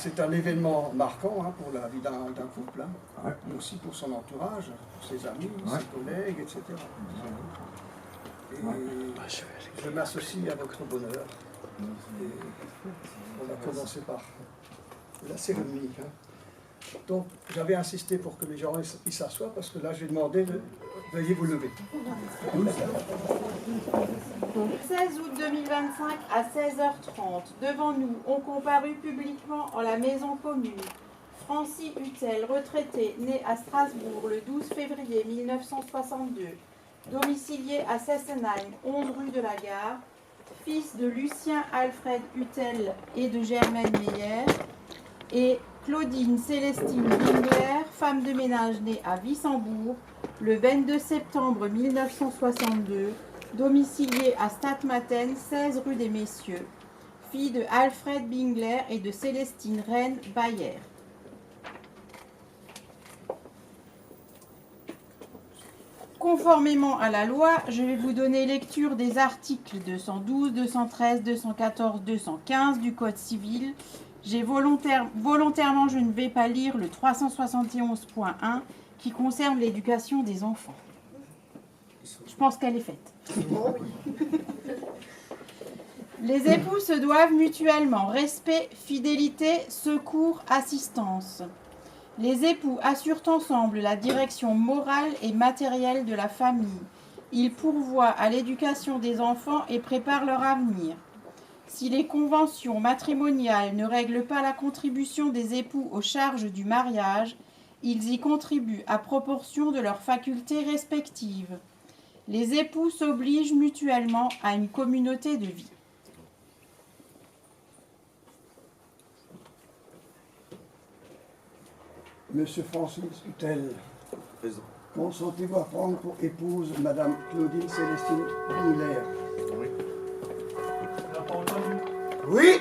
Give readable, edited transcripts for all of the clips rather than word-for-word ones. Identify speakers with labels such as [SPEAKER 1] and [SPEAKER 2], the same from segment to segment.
[SPEAKER 1] c'est un événement marquant hein, pour la vie d'un couple, hein, ouais. Mais aussi pour son entourage, pour ses amis, ouais. Ses collègues, etc. Et je m'associe à votre bonheur. Et on va commencer par la cérémonie. Hein. Donc, j'avais insisté pour que les gens ils s'assoient, parce que là, j'ai demandé de veuillez vous lever.
[SPEAKER 2] 16 août 2025 à 16h30, devant nous, ont comparu publiquement en la maison commune Francis Hutel, retraité, né à Strasbourg le 12 février 1962, domicilié à Sessenheim, 11 rue de la Gare, fils de Lucien Alfred Hutel et de Germaine Meyer, et Claudine Célestine Bingler, femme de ménage née à Wissembourg, le 22 septembre 1962, domiciliée à Stadtmatten, 16 rue des Messieurs, fille de Alfred Bingler et de Célestine Reine Bayer. Conformément à la loi, je vais vous donner lecture des articles 212, 213, 214, 215 du Code civil. Volontairement, je ne vais pas lire le 371.1 qui concerne l'éducation des enfants. Je pense qu'elle est faite. Les époux se doivent mutuellement respect, fidélité, secours, assistance. Les époux assurent ensemble la direction morale et matérielle de la famille. Ils pourvoient à l'éducation des enfants et préparent leur avenir. Si les conventions matrimoniales ne règlent pas la contribution des époux aux charges du mariage, ils y contribuent à proportion de leurs facultés respectives. Les époux s'obligent mutuellement à une communauté de vie.
[SPEAKER 1] Monsieur Francis Hutel, consentez-vous à prendre pour épouse Madame Claudine Célestine Bingler? Oui.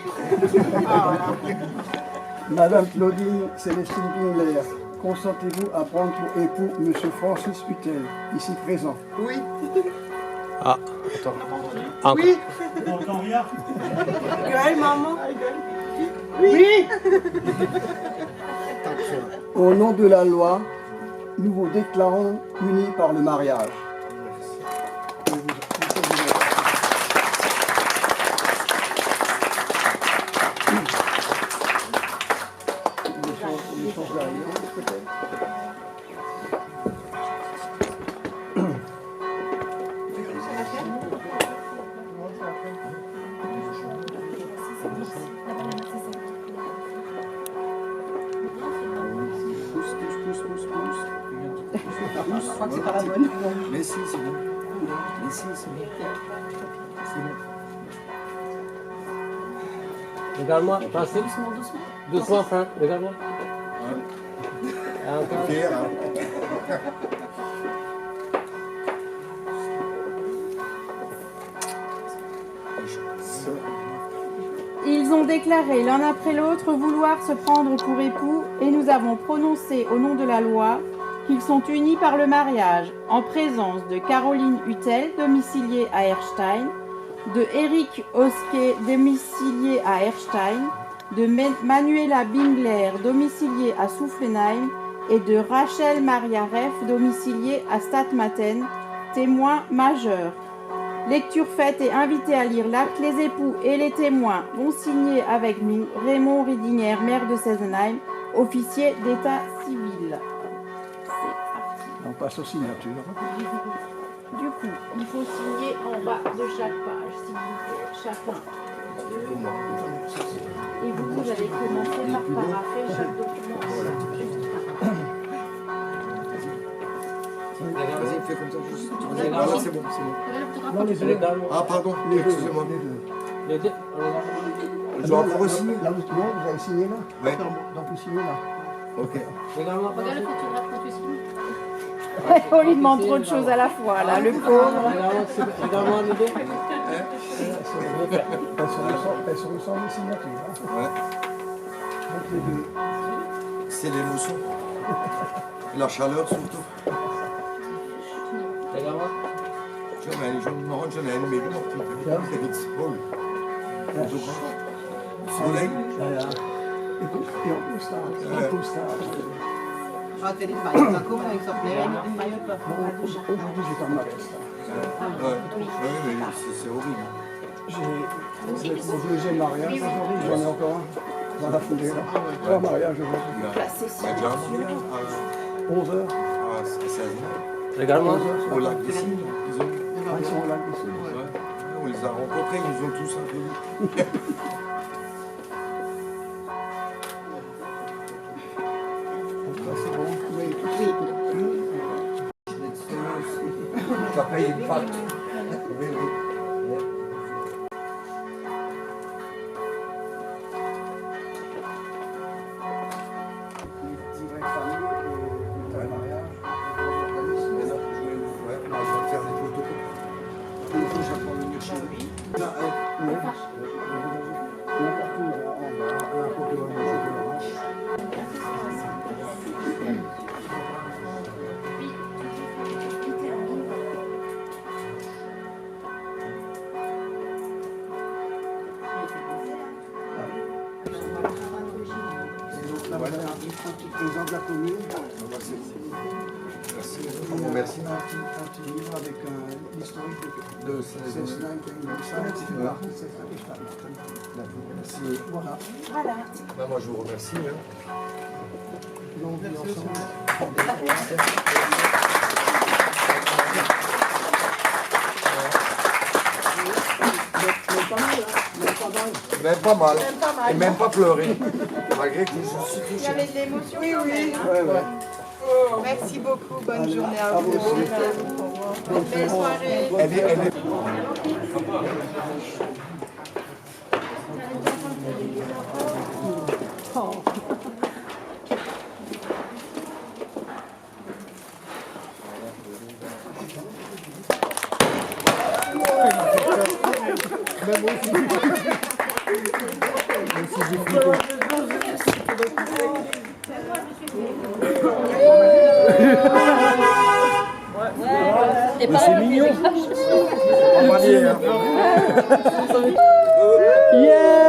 [SPEAKER 1] Madame Claudine Célestine Bingler, consentez-vous à prendre pour époux Monsieur Francis Hutel, ici présent? Oui.
[SPEAKER 3] Ah, attends.
[SPEAKER 1] Oui.
[SPEAKER 4] On n'entend rien.
[SPEAKER 2] Gueule, maman.
[SPEAKER 1] Oui. Au nom de la loi, nous vous déclarons unis par le mariage.
[SPEAKER 2] Je crois que c'est pas la bonne.
[SPEAKER 5] Mais si, c'est bon. Mais si, c'est bon. C'est bon.
[SPEAKER 3] Regarde-moi, Francis.
[SPEAKER 2] Doucement, doucement.
[SPEAKER 3] Doucement, Franck. Regarde-moi.
[SPEAKER 5] Ouais.
[SPEAKER 3] Encore.
[SPEAKER 5] Fier, hein.
[SPEAKER 2] Ils ont déclaré l'un après l'autre vouloir se prendre pour époux et nous avons prononcé au nom de la loi qu'ils sont unis par le mariage en présence de Caroline Hutel, domiciliée à Erstein, de Eric Oske, domicilié à Erstein, de Manuela Bingler, domiciliée à Soufflenheim, et de Rachel Maria Reff, domiciliée à Stadtmatten, témoin majeur. Lecture faite et invité à lire l'acte, les époux et les témoins vont signer avec nous Raymond Ridinger, maire de Sessenheim, officier d'état civil.
[SPEAKER 1] On passe aux signatures.
[SPEAKER 2] Du coup, il faut signer en bas de chaque page, s'il vous plaît, chacun. Et vous allez commencer par parapher chaque document.
[SPEAKER 5] Vas-y, fais comme ça juste. Ah, là, c'est bon, c'est bon.
[SPEAKER 1] Non, les deux.
[SPEAKER 5] Ah, pardon, excusez-moi.
[SPEAKER 3] Les deux.
[SPEAKER 5] Je dois encore re-signer.
[SPEAKER 1] Là, vous avez signé là?
[SPEAKER 5] Ouais.
[SPEAKER 1] Donc vous signez là.
[SPEAKER 5] Ok.
[SPEAKER 3] Regarde-moi.
[SPEAKER 6] Regarde le photographe quand tu signes.
[SPEAKER 2] On lui demande trop de choses à la fois, là, le pauvre.
[SPEAKER 3] Regarde-moi, les deux.
[SPEAKER 1] Elles se ressemblent les signatures. Hein.
[SPEAKER 5] Ouais.
[SPEAKER 1] Donc les deux.
[SPEAKER 5] C'est l'émotion. La chaleur surtout.
[SPEAKER 3] Regarde-moi.
[SPEAKER 5] Schön, schon eine Menge noch.
[SPEAKER 1] Ja.
[SPEAKER 5] Soleil.
[SPEAKER 1] Ja, ja. Et en postage.
[SPEAKER 4] Ah, t'es une maillot, d'accord, avec sa plaie, une maillot, pas.
[SPEAKER 1] Aujourd'hui, j'ai pas ma veste.
[SPEAKER 6] Oui, mais c'est horrible.
[SPEAKER 1] J'ai mon deuxième mariage aujourd'hui, j'en ai encore un dans la foulée. Là. Trois mariages aujourd'hui.
[SPEAKER 6] Il y a déjà un mariage à
[SPEAKER 1] 11 heures.
[SPEAKER 6] 16 ans.
[SPEAKER 3] Regarde-moi.
[SPEAKER 6] Au lac des Cygnes, ils ont.
[SPEAKER 1] Ils sont là ici.
[SPEAKER 6] Ouais. On les a rencontrés, ils nous ont tous applaudis.
[SPEAKER 1] C'est bon. Vous avez tout.
[SPEAKER 6] Ça paye une pâte. Oui, oui.
[SPEAKER 1] Direct famille et le mariage.
[SPEAKER 6] Maintenant, on va faire des photos.
[SPEAKER 1] Il faut que j'apprends le mieux chez lui. N'importe où, on va n'importe où. Il faut qu'il présente la commune.
[SPEAKER 6] Merci. Merci.
[SPEAKER 1] Un petit livre avec l'historique
[SPEAKER 6] De
[SPEAKER 1] Cessna qui a eu ça, qui fait partie de cette histoire.
[SPEAKER 6] Merci.
[SPEAKER 1] Voilà.
[SPEAKER 2] Voilà.
[SPEAKER 6] Ben, moi, je vous remercie. Hein.
[SPEAKER 1] Donc, ensemble.
[SPEAKER 6] Même pas mal. Et même pas pleurer. Malgré que je suis
[SPEAKER 2] Il y avait de l'émotion.
[SPEAKER 4] Oui, oui. Merci beaucoup, bonne journée à vous.
[SPEAKER 2] Belle soirée.
[SPEAKER 6] Elle est...
[SPEAKER 3] C'est mignon.
[SPEAKER 6] On va dire.
[SPEAKER 3] Yeah.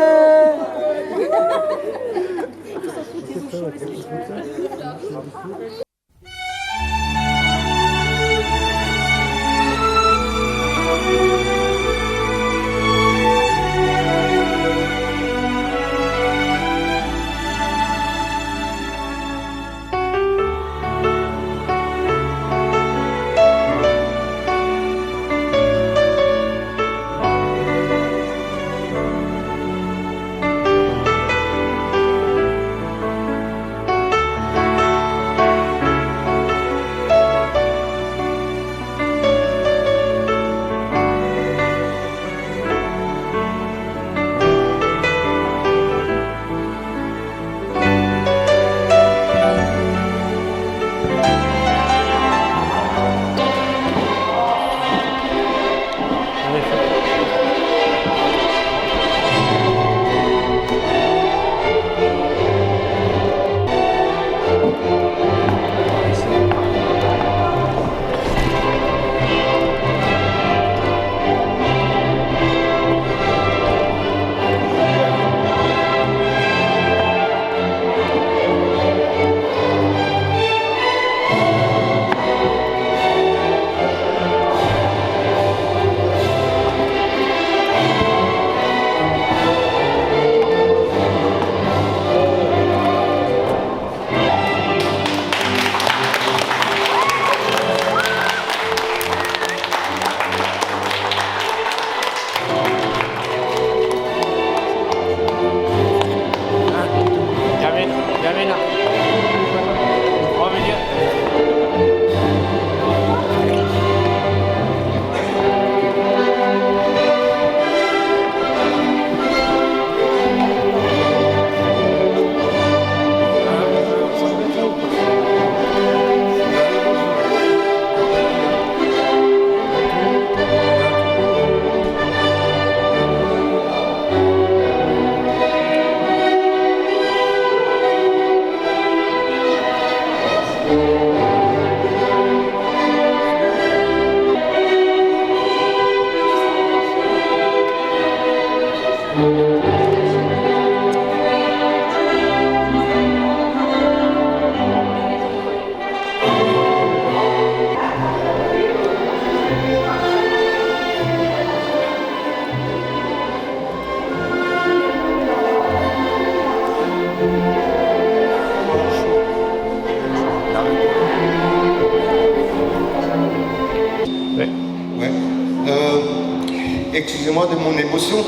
[SPEAKER 7] excusez-moi de mon émotion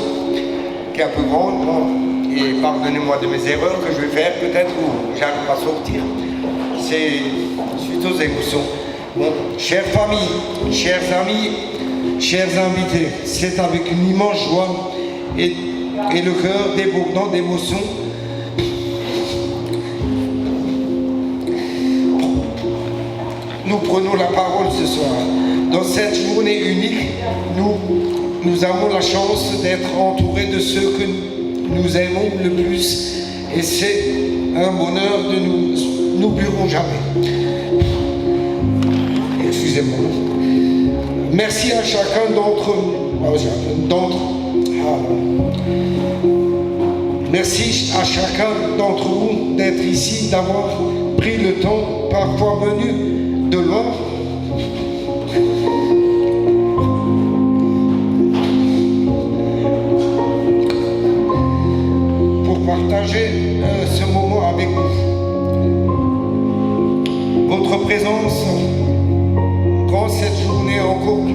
[SPEAKER 7] qui est un peu grande, et pardonnez-moi de mes erreurs que je vais faire peut-être ou j'arrive à sortir. C'est suite aux émotions. Bon, chère famille, chers amis, chers invités, c'est avec une immense joie et le cœur débordant d'émotions nous prenons la parole ce soir. Dans cette journée unique, nous avons la chance d'être entourés de ceux que nous aimons le plus et c'est un bonheur de nous n'oublierons jamais. Excusez-moi. Merci à chacun d'entre Merci à chacun d'entre vous d'être ici, d'avoir pris le temps, parfois venu de loin, pour partager ce moment avec vous. Votre présence rend cette journée encore plus.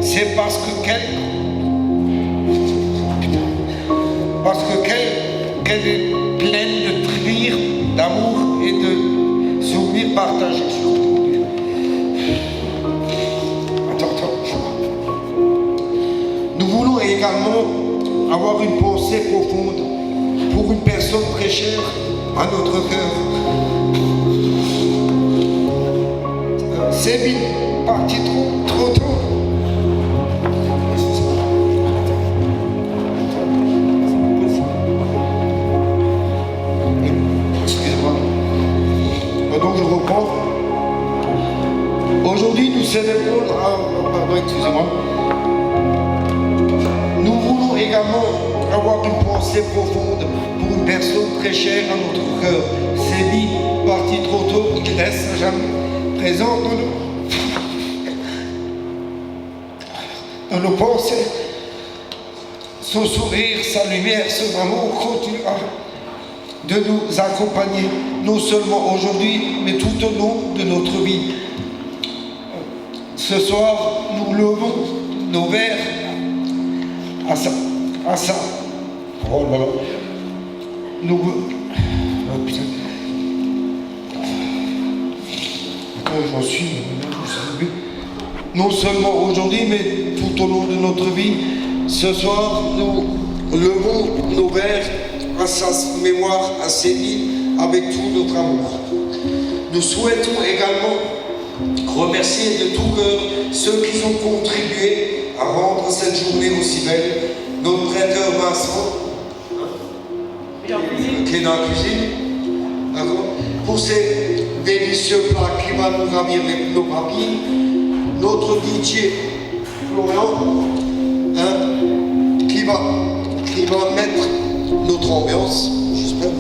[SPEAKER 7] C'est parce qu'elle est pleine de rire, d'amour et de souvenirs partagés. Nous voulons également avoir une pensée profonde pour une personne très chère à notre cœur. C'est vite parti trop tôt. Donc je reprends. Aujourd'hui, nous célébrons. Excusez-moi. Nous voulons également avoir une pensée profonde pour une personne très chère à notre cœur. Sébi, parti trop tôt, qui reste à jamais présent dans nos pensées. Son sourire, sa lumière, son amour continuera de nous accompagner, non seulement aujourd'hui, mais tout au long de notre vie. Ce soir, nous levons nos verres à ça. Oh là là. Nous... Oh putain. J'en suis... Non seulement aujourd'hui, mais tout au long de notre vie. Ce soir, nous levons nos verres à sa mémoire, à ses vies, avec tout notre amour. Nous souhaitons également remercier de tout cœur ceux qui ont contribué à rendre cette journée aussi belle. Notre traiteur Vincent, qui est dans la cuisine, pour ces délicieux plats qui va nous ravir nos papilles. Notre DJ Florian, qui va mettre notre ambiance, j'espère,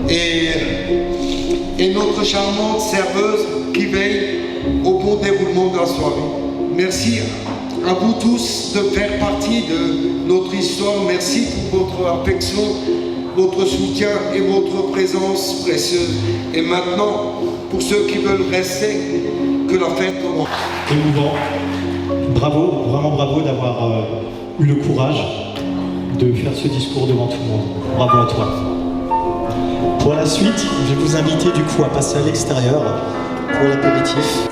[SPEAKER 7] et notre charmante serveuse qui veille au bon déroulement de la soirée. Merci à vous tous de faire partie de notre histoire. Merci pour votre affection, votre soutien et votre présence précieuse. Et maintenant, pour ceux qui veulent rester, que la fête commence.
[SPEAKER 8] Émouvant. Bravo, vraiment bravo d'avoir eu le courage de faire ce discours devant tout le monde. Bravo à toi. Pour la suite, je vais vous inviter du coup à passer à l'extérieur pour l'apéritif.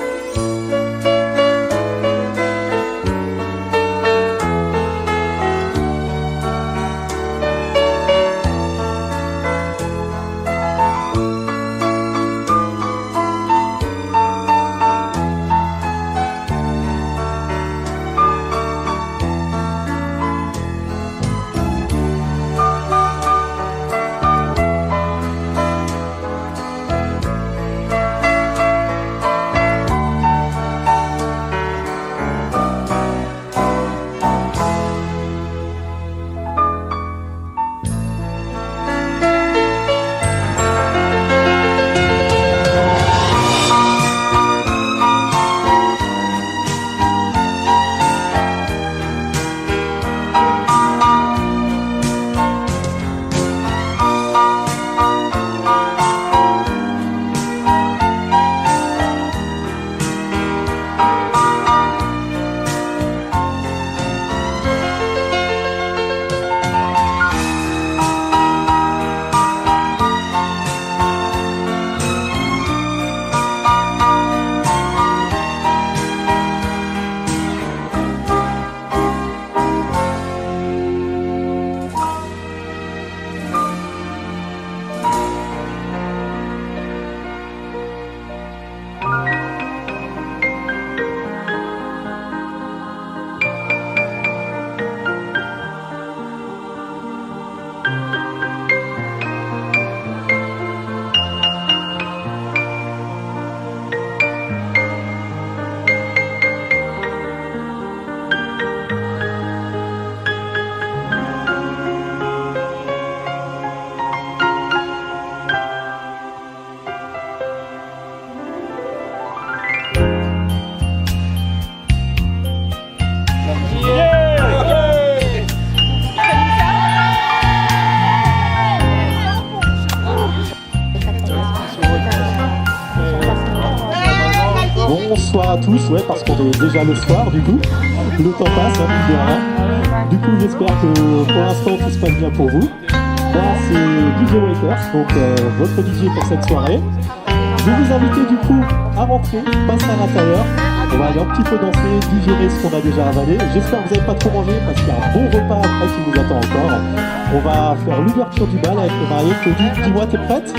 [SPEAKER 8] tous, ouais, parce qu'on est déjà le soir, du coup. Le temps passe, hein, plus de rien. Du coup, j'espère que pour l'instant, tout se passe bien pour vous. Moi, c'est DJ Wakers, donc votre DJ pour cette soirée. Je vais vous inviter du coup à rentrer, passer à l'intérieur. On va aller un petit peu danser, digérer ce qu'on a déjà avalé. J'espère que vous n'avez pas trop mangé parce qu'il y a un bon repas après qui nous attend encore. On va faire l'ouverture du bal avec le marié. Claudie, dis-moi, t'es prête ?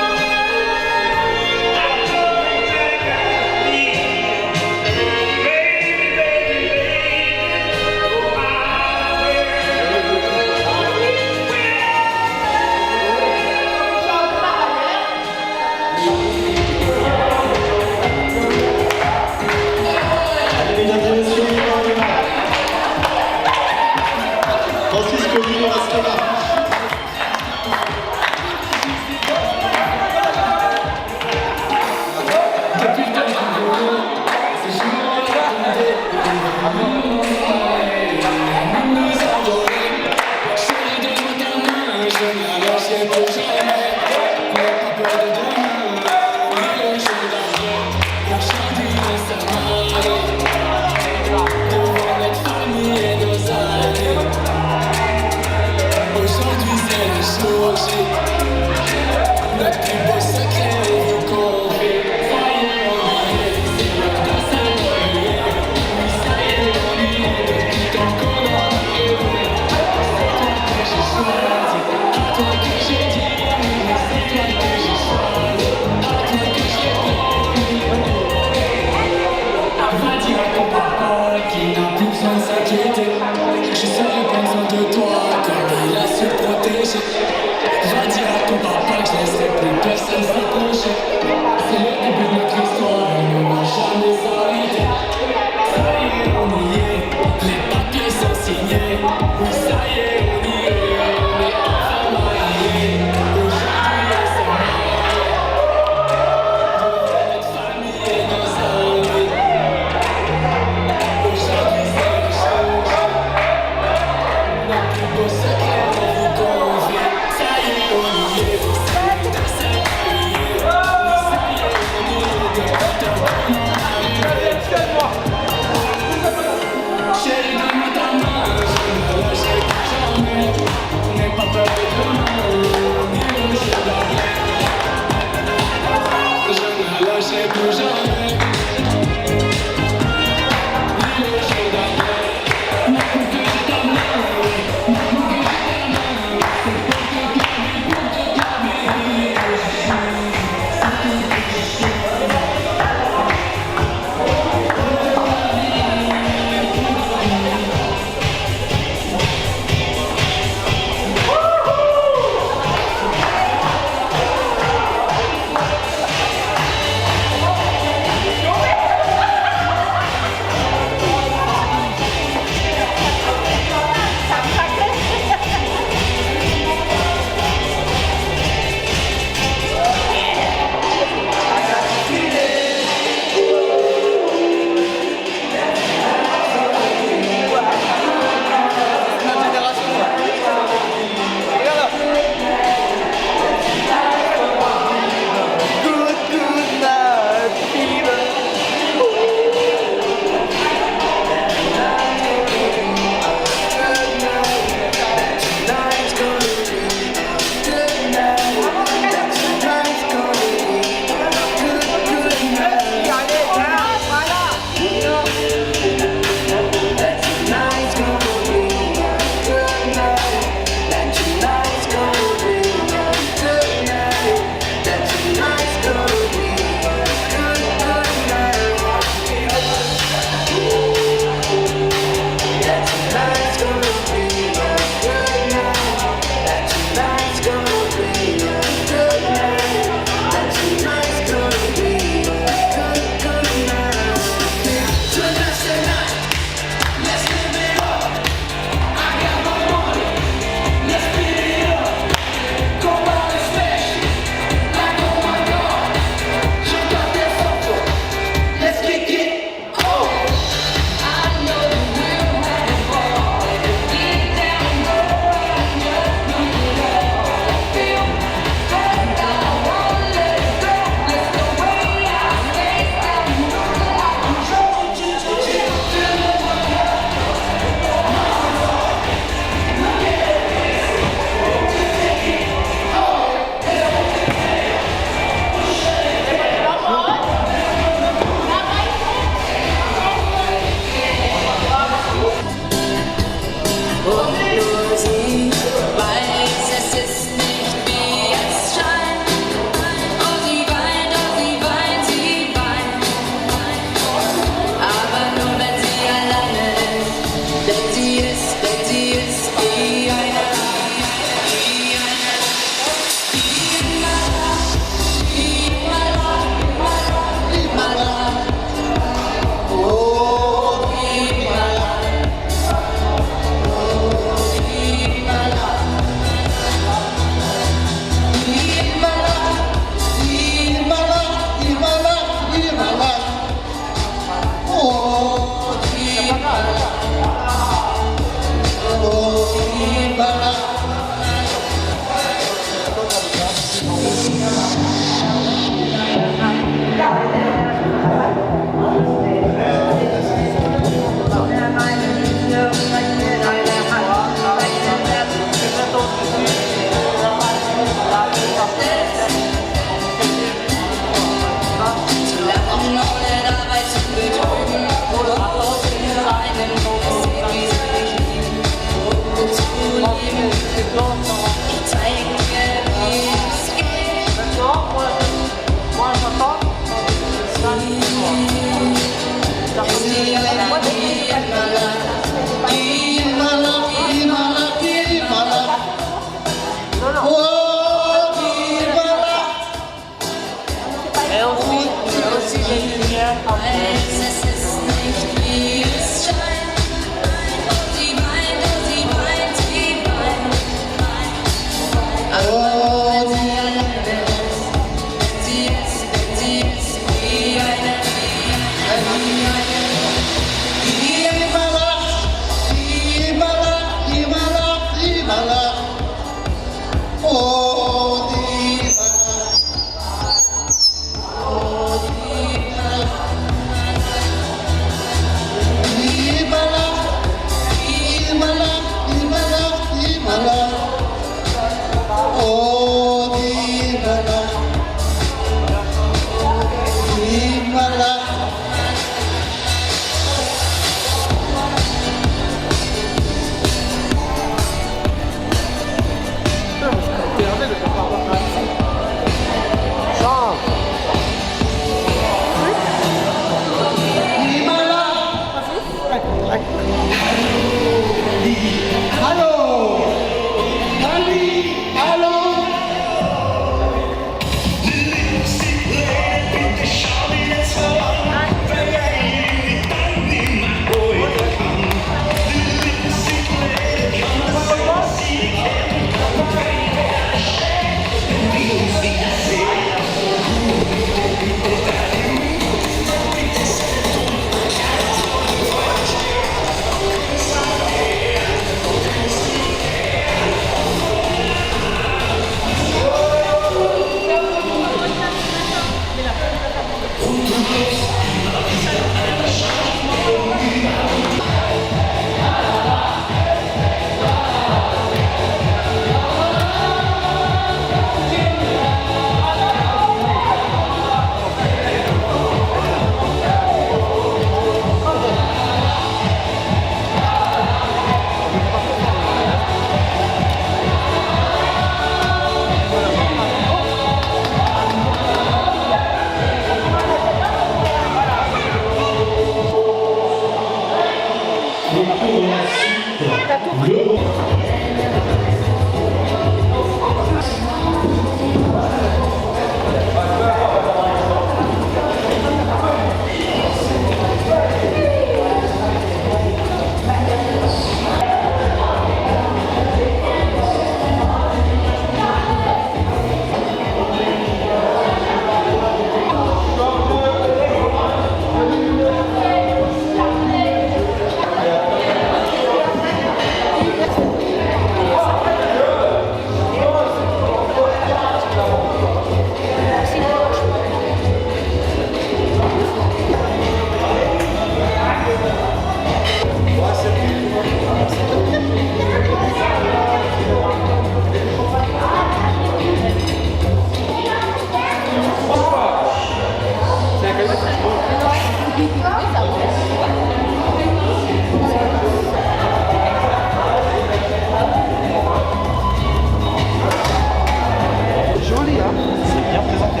[SPEAKER 5] Joli, hein?
[SPEAKER 8] C'est bien présenté.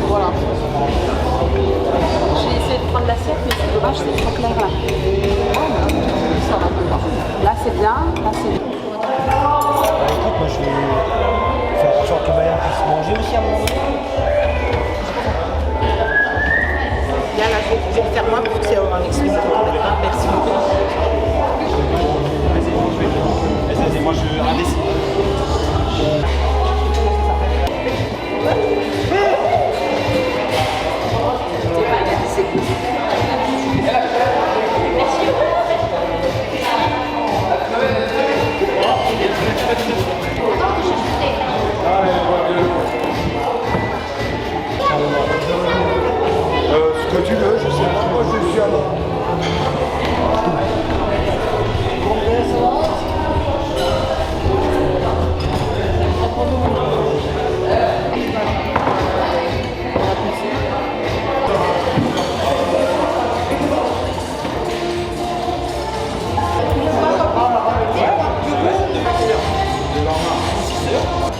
[SPEAKER 5] Voilà. J'ai essayé de prendre l'assiette, mais c'est dommage, c'est trop clair là. Ça va. Là c'est bien, là c'est bien.
[SPEAKER 8] Écoute, moi je vais faire en sorte que Bayern puisse manger aussi à un moment donné.
[SPEAKER 5] Bien, là je vais le faire moi pour que c'est en exclusivité. Merci beaucoup.
[SPEAKER 8] Vas-y, moi je rabaisse.
[SPEAKER 6] Ce que tu veux, je sais pas, moi je suis à l'heure.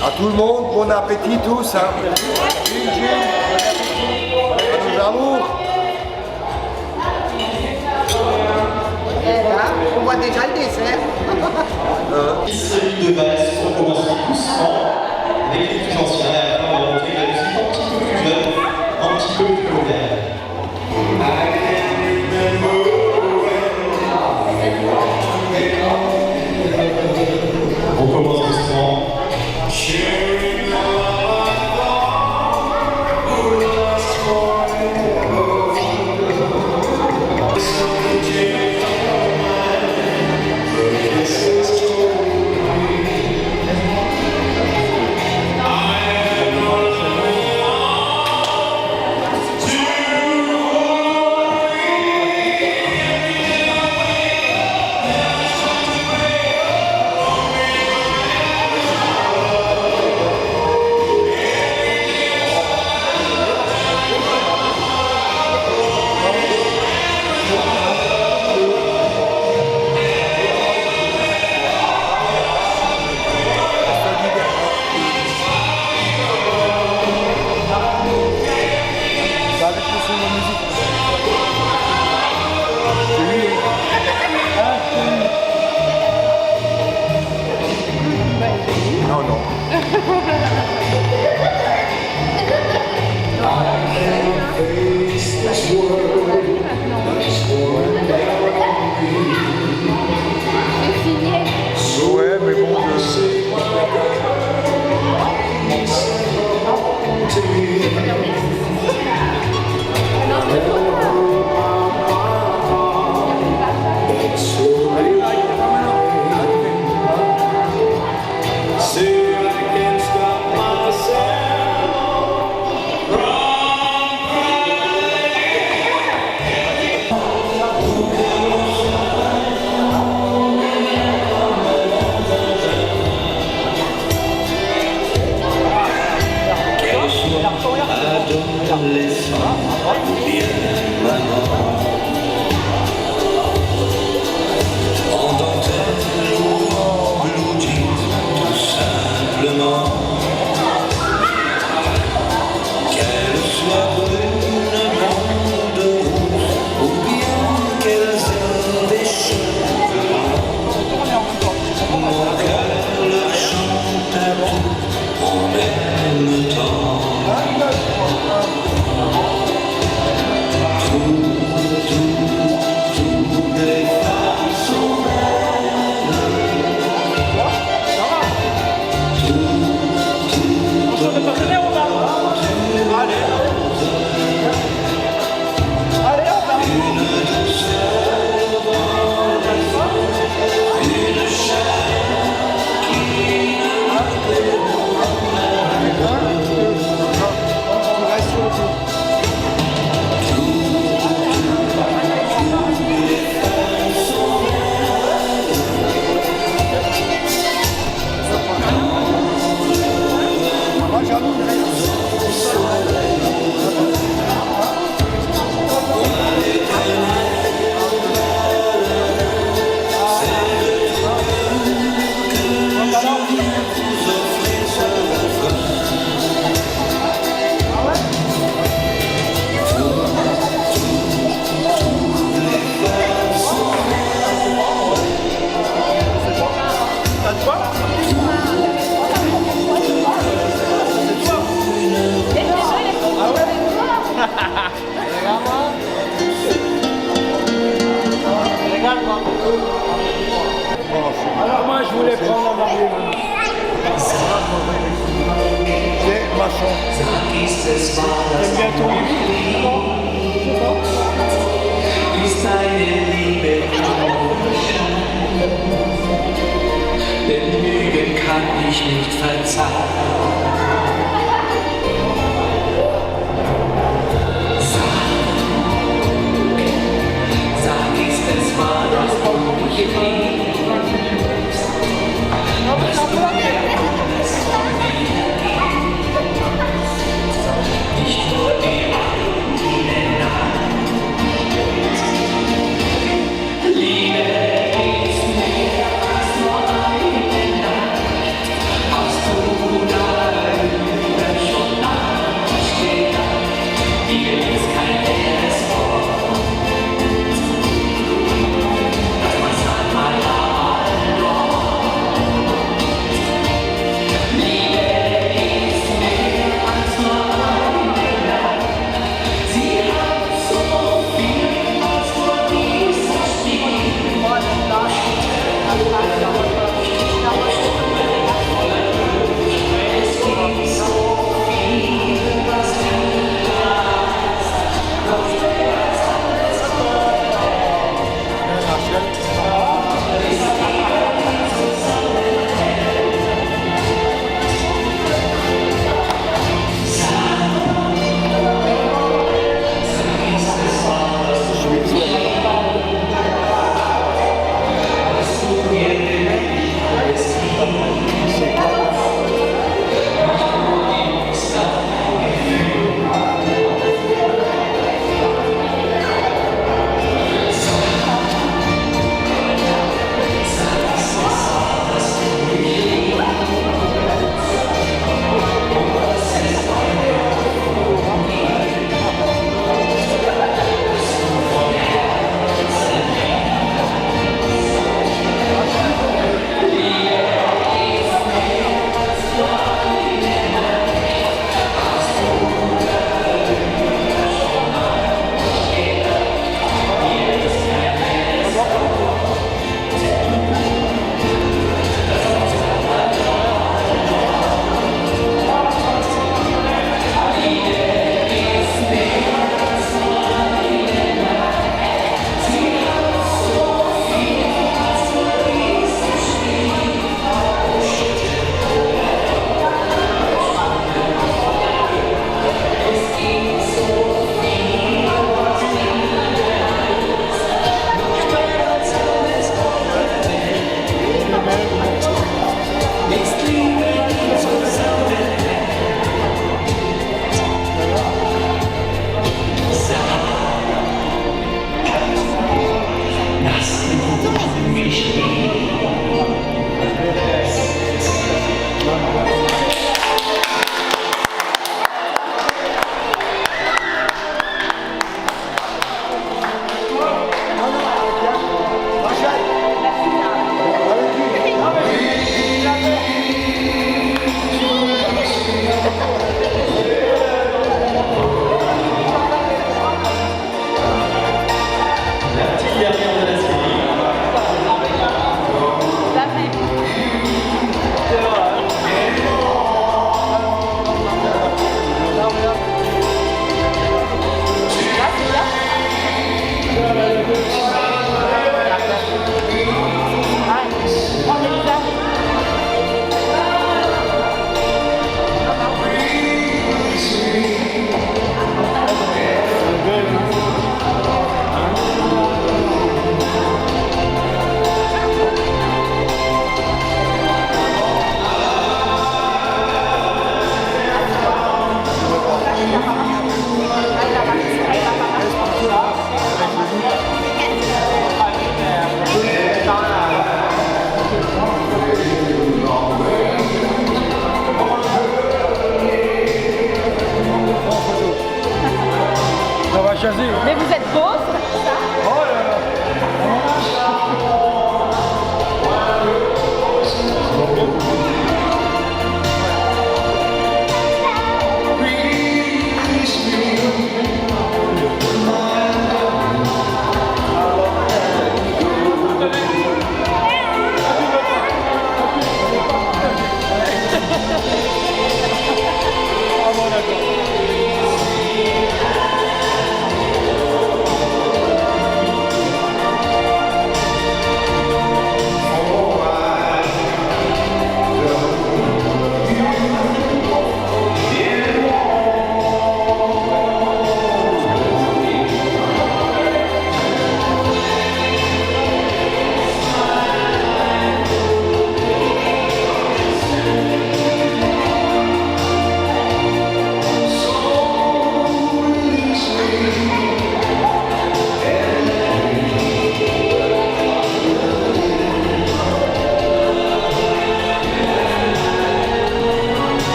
[SPEAKER 6] À tout le monde, bon appétit tous. Hein. Gin, gin. À nos amours.
[SPEAKER 4] Là, on voit déjà le dessert.
[SPEAKER 8] Celui de base, on commence doucement avec les plus anciens, et après on va montrer la musique un petit peu plus jeune, un petit peu plus moderne. On commence doucement.
[SPEAKER 6] voulais prendre un marié. C'est Machon. T'aimes bien ton livre?
[SPEAKER 9] Ist deine Liebe denn Lügen kann ich nicht verzeihen. Sag, ist es wahr, dass du mich liebst? Dass du mir alles von mir gibst? Nicht nur die Liebe ist mehr als nur eine Nacht. Hast du darüber schon nachgedacht? Liebe ist kein leeres Wort, das man sagt, mal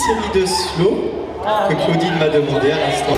[SPEAKER 8] série de slow que Claudine m'a demandé à l'instant.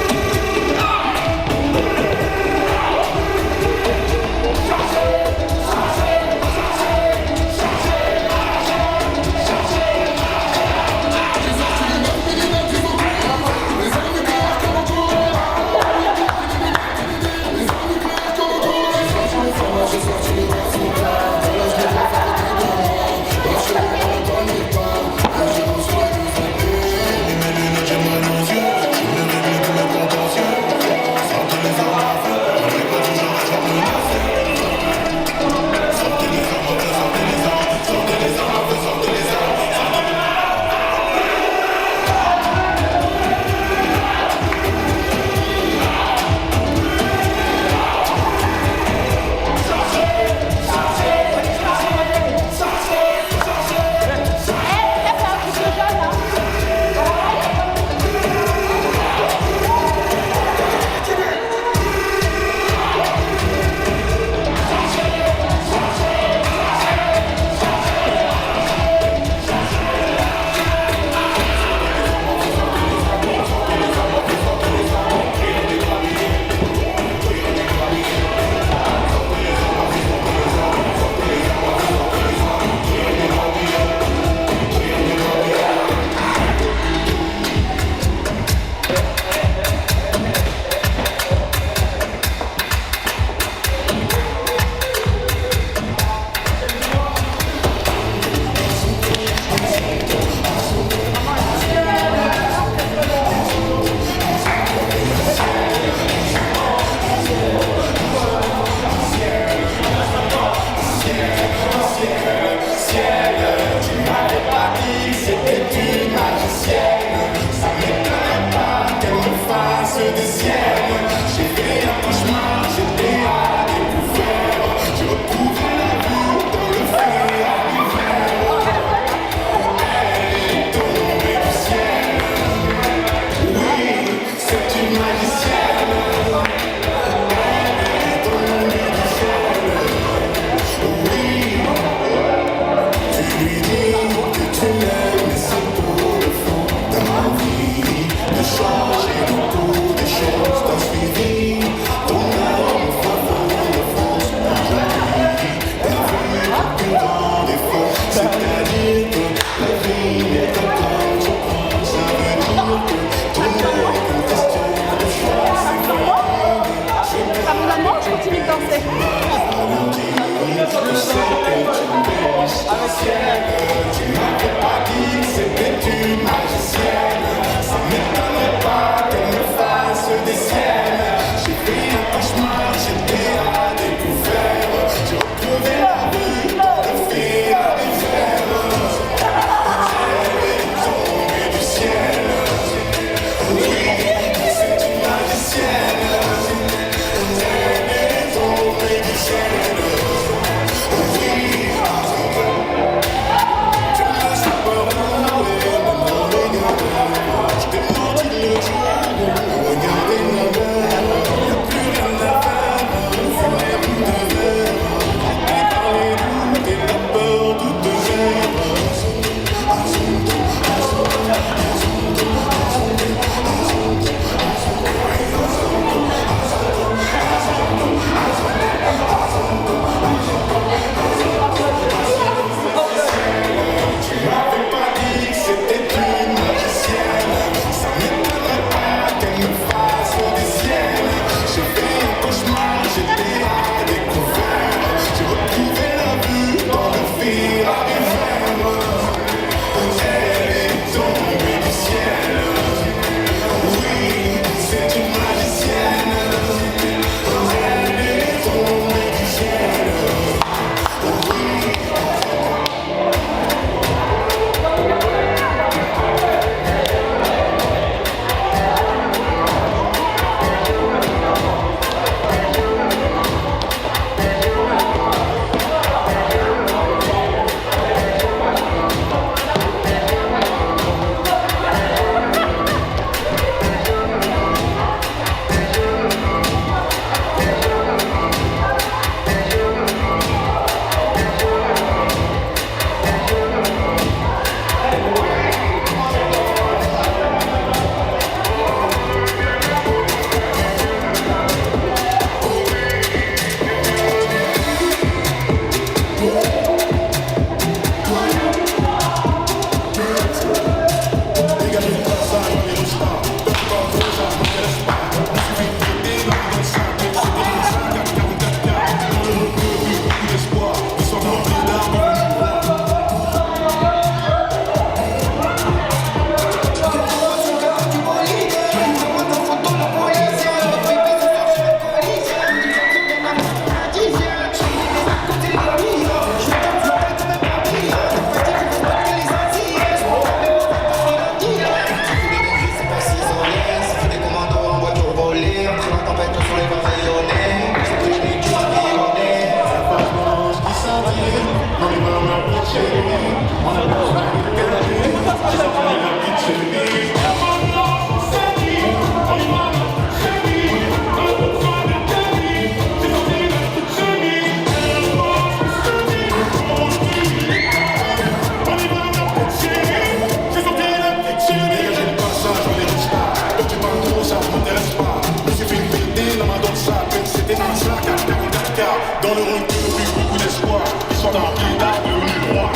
[SPEAKER 10] Dans le recul, plus beaucoup d'espoir. L'histoire d'un pétard devenu roi.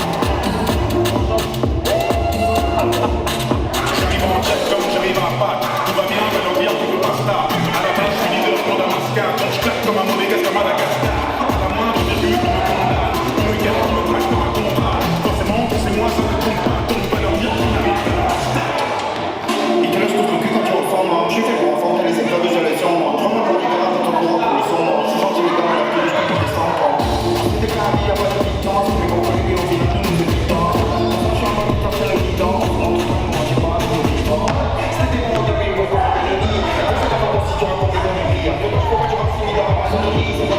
[SPEAKER 10] J'arrive en tête comme j'arrive à Pâques. Tout va bien, mais l'empire tout le basta. À la fin, je suis leader pour Damascar. Donc je claque comme un monégasque à Madagascar. La moindre virgule me condamne. On me guette, on me traque comme un combat. Forcément, c'est moi, ça ne compte pas. Donc pas leur dire qu'il n'arrive pas.
[SPEAKER 11] Il te laisse tout le cul quand tu ressembles. Je suis fait pour affronter les épreuves de la sombre. 3 mois pour les gars, dans ton courant pour le sombre. 60 000 dans la pluie, je peux pas descendre. C'était pas la vie, y'a pas de distance. Mais qu'on connaît bien au final, nous nous écoutons. Je suis en train de torcher le guidon. En tout temps, moi j'ai pas de vivant. C'était bon depuis le moment de nuit. Je sais pas si tu racontes des conneries. Je sais pas si tu vas finir dans la maçonnerie.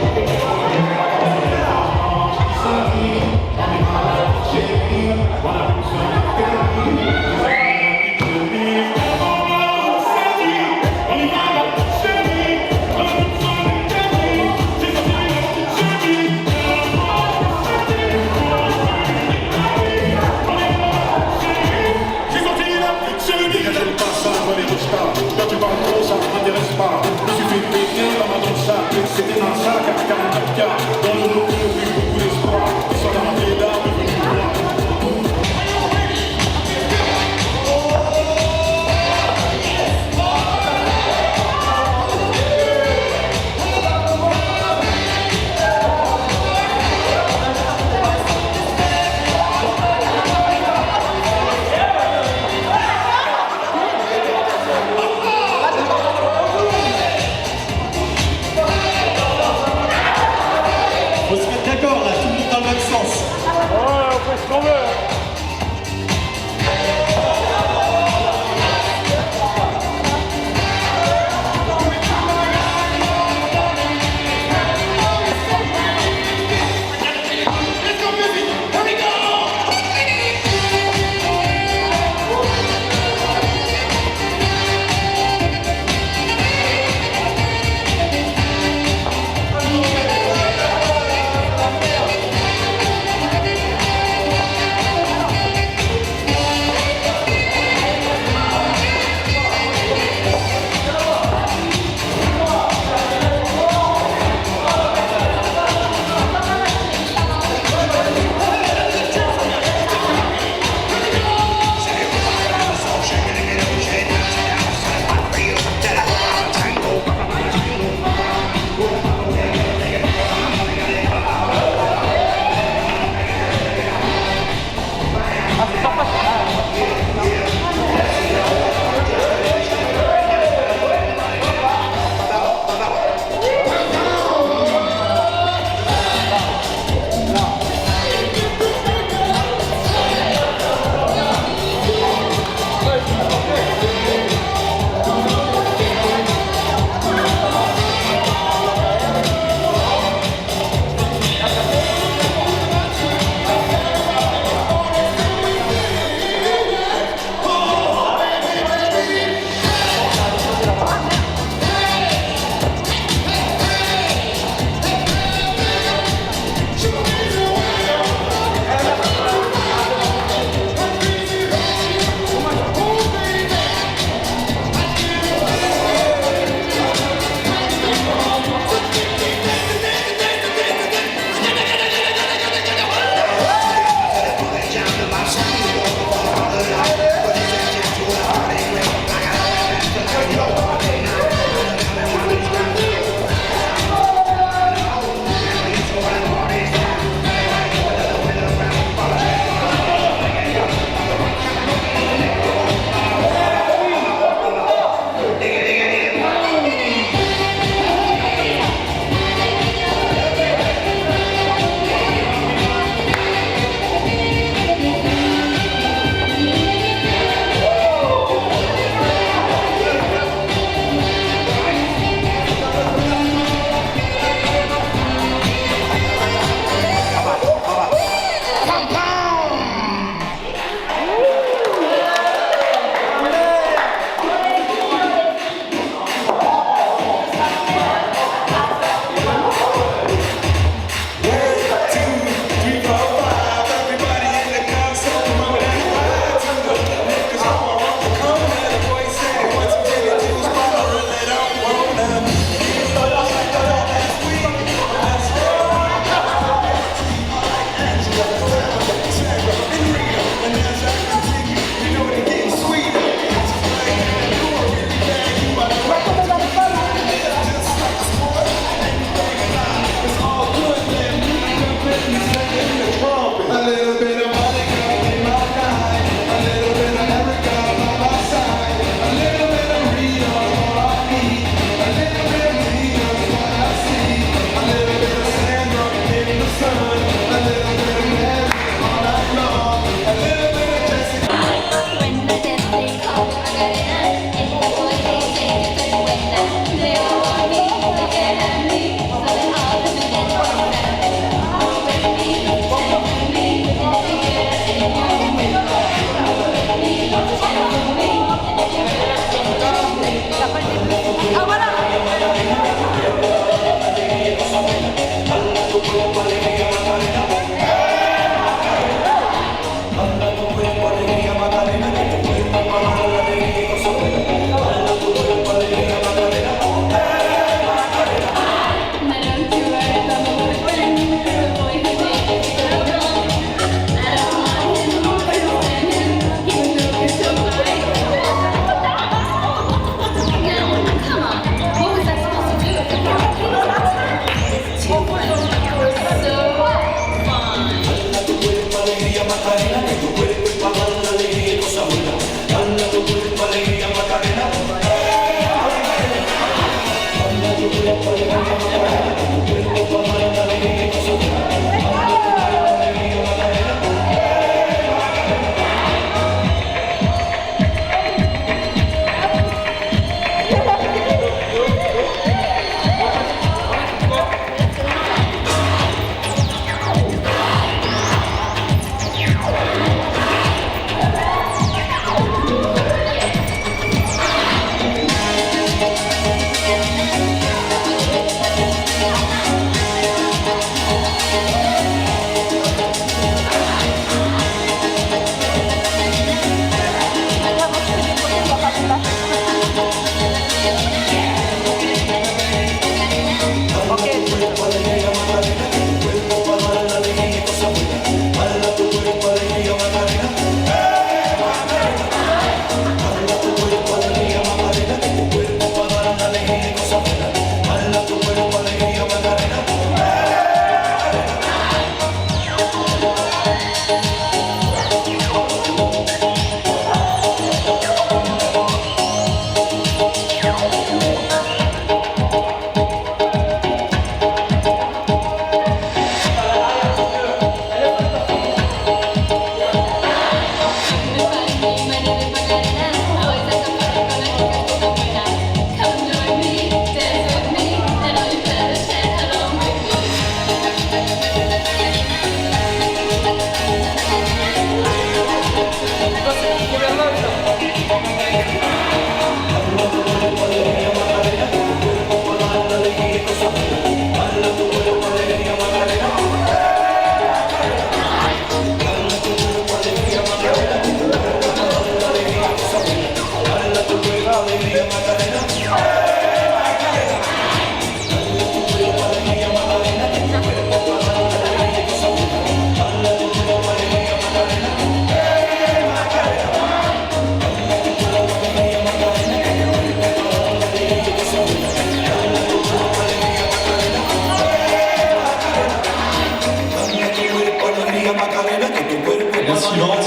[SPEAKER 8] La suivante,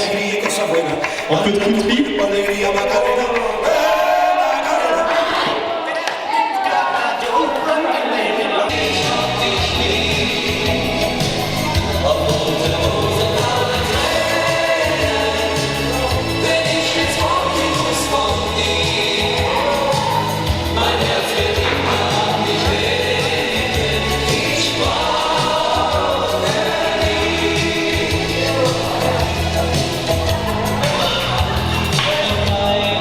[SPEAKER 8] un peu de country.
[SPEAKER 9] Bye.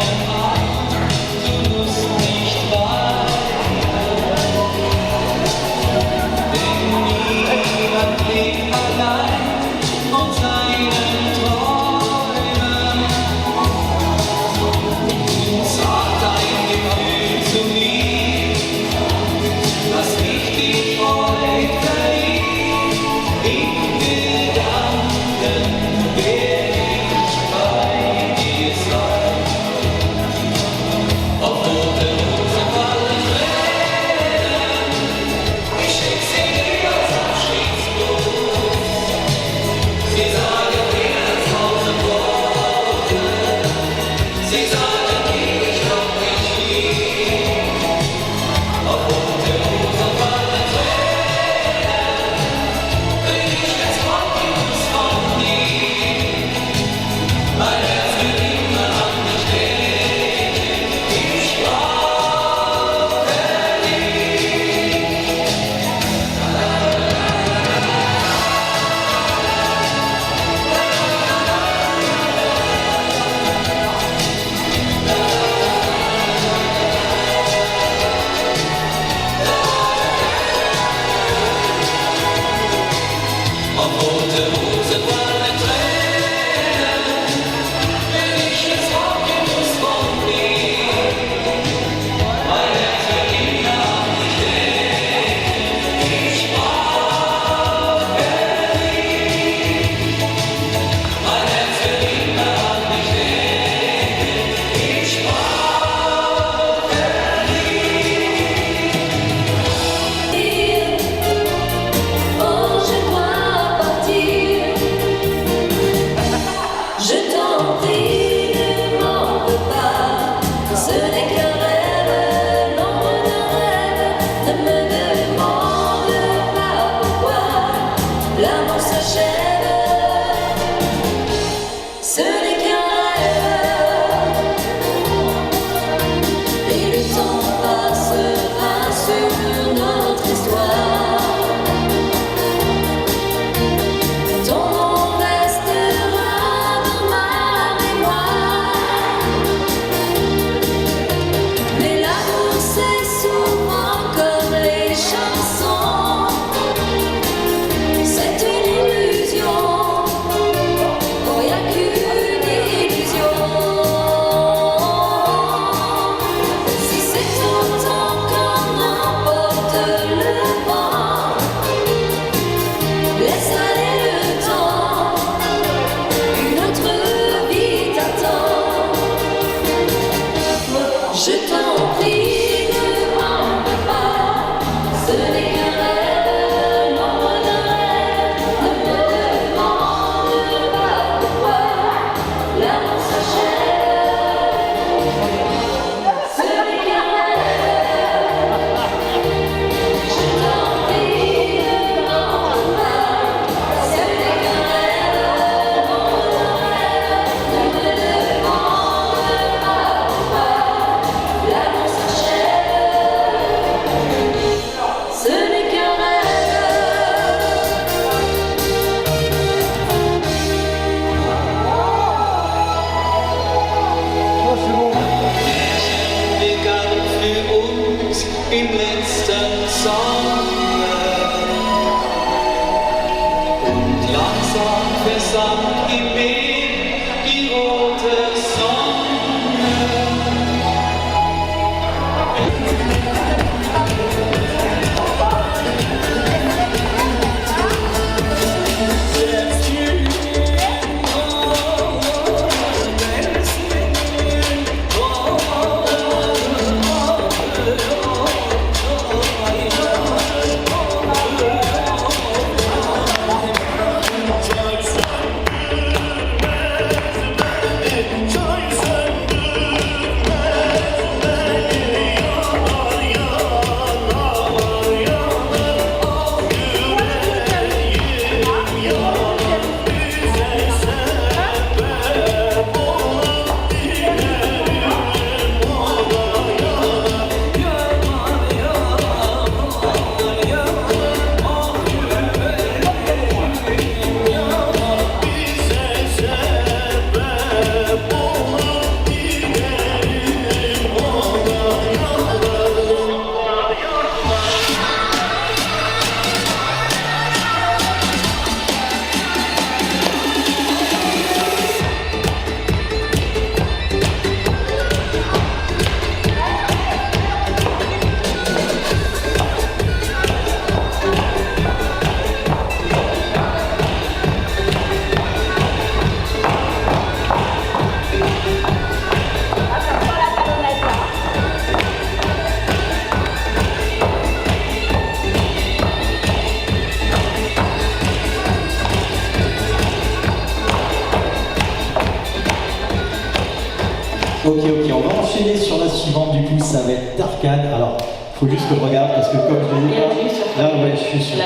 [SPEAKER 8] Ok, on va enchaîner sur la suivante, du coup ça va être d'arcade. Alors, faut juste que je regarde parce que comme je l'ai dit, là ouais, je suis sur.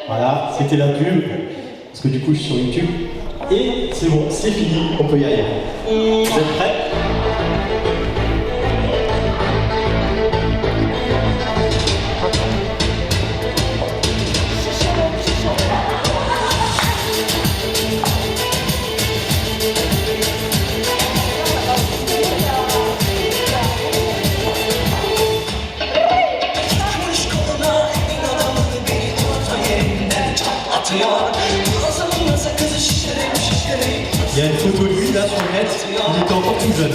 [SPEAKER 8] Voilà, c'était la pub, parce que du coup je suis sur YouTube. Et c'est bon, c'est fini, on peut y aller. Vous êtes prêts ? Il y a une photo de lui là sur le net, il était encore tout jeune.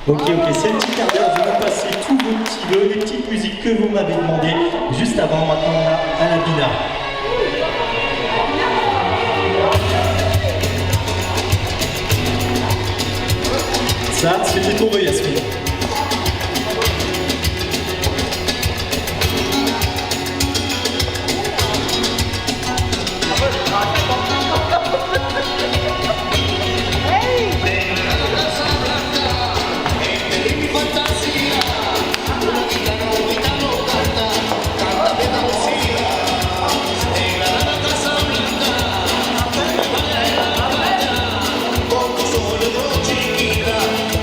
[SPEAKER 8] Ok, c'est le petit quart d'heure, je vais vous passer tous vos petits vœux, les petites musiques que vous m'avez demandé. Juste avant, maintenant on a Alabina. Ça, c'était ton vœu, Yasmine.
[SPEAKER 9] Poco solo chiquita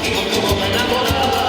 [SPEAKER 9] y con tu boca enamorada.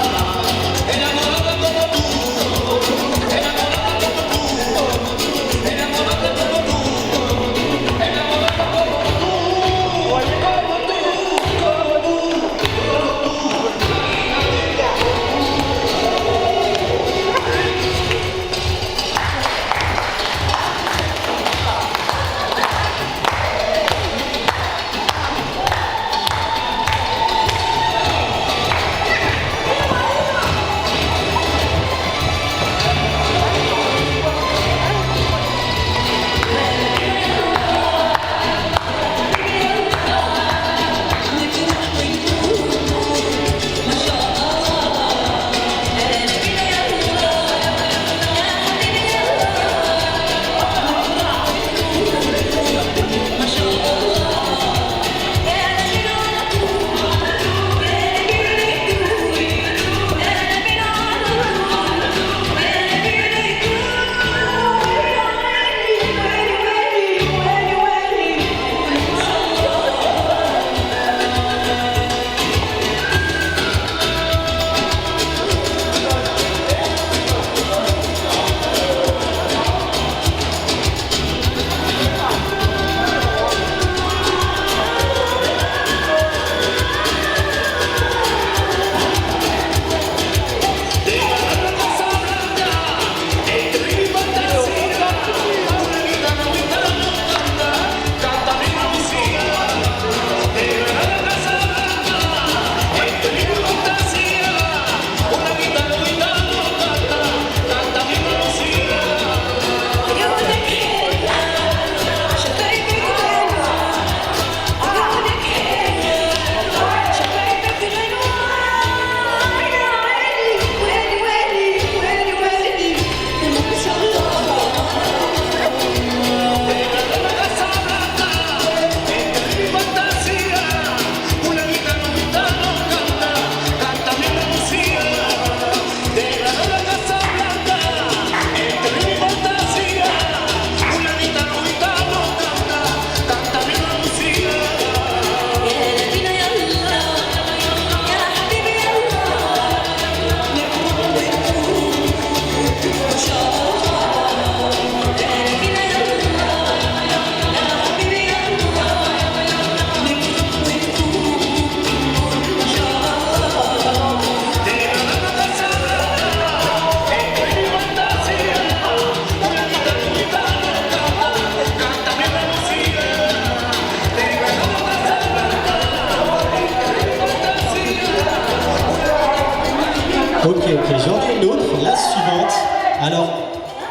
[SPEAKER 8] Ok, j'en ai une autre, la suivante. Alors,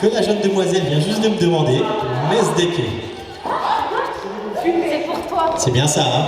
[SPEAKER 8] que la jeune demoiselle vient juste de me demander, Mesdeke.
[SPEAKER 5] C'est pour toi.
[SPEAKER 8] C'est bien ça, hein?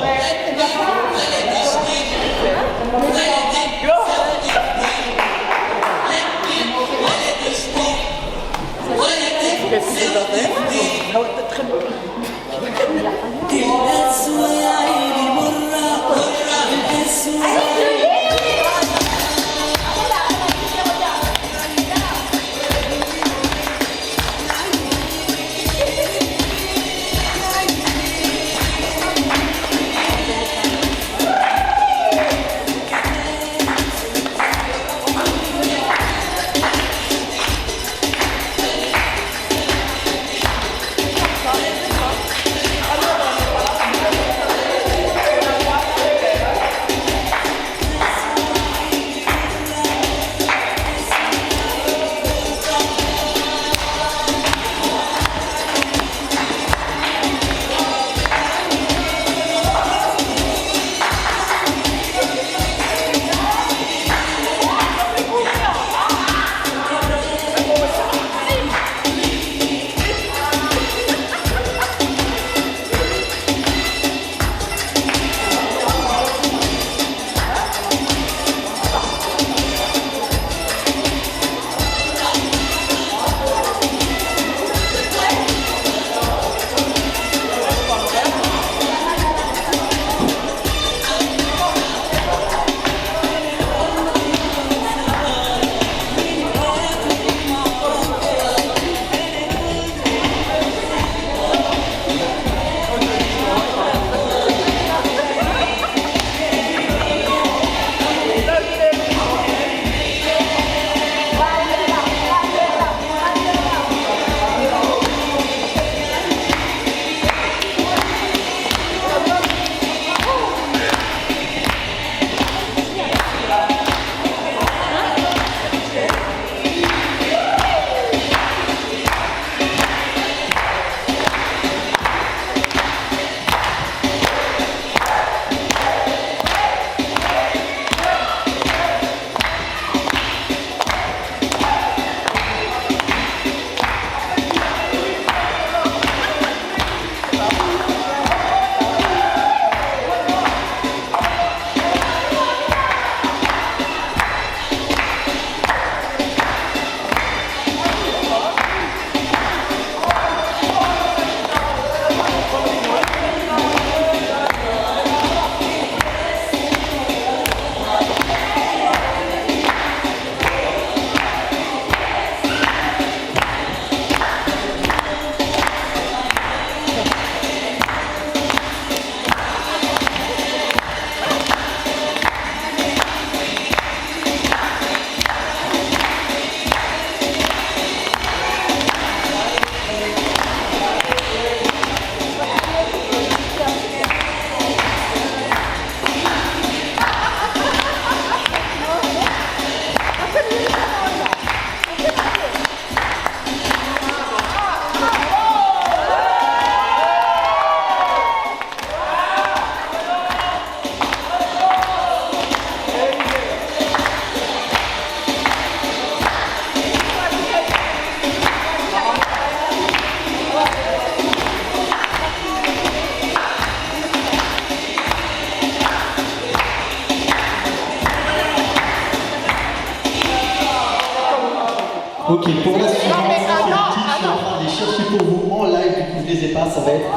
[SPEAKER 8] Ok, pour la suivante, c'est une petite, je suis en train de les chercher pour vous en live, du coup je les ai pas, ça va être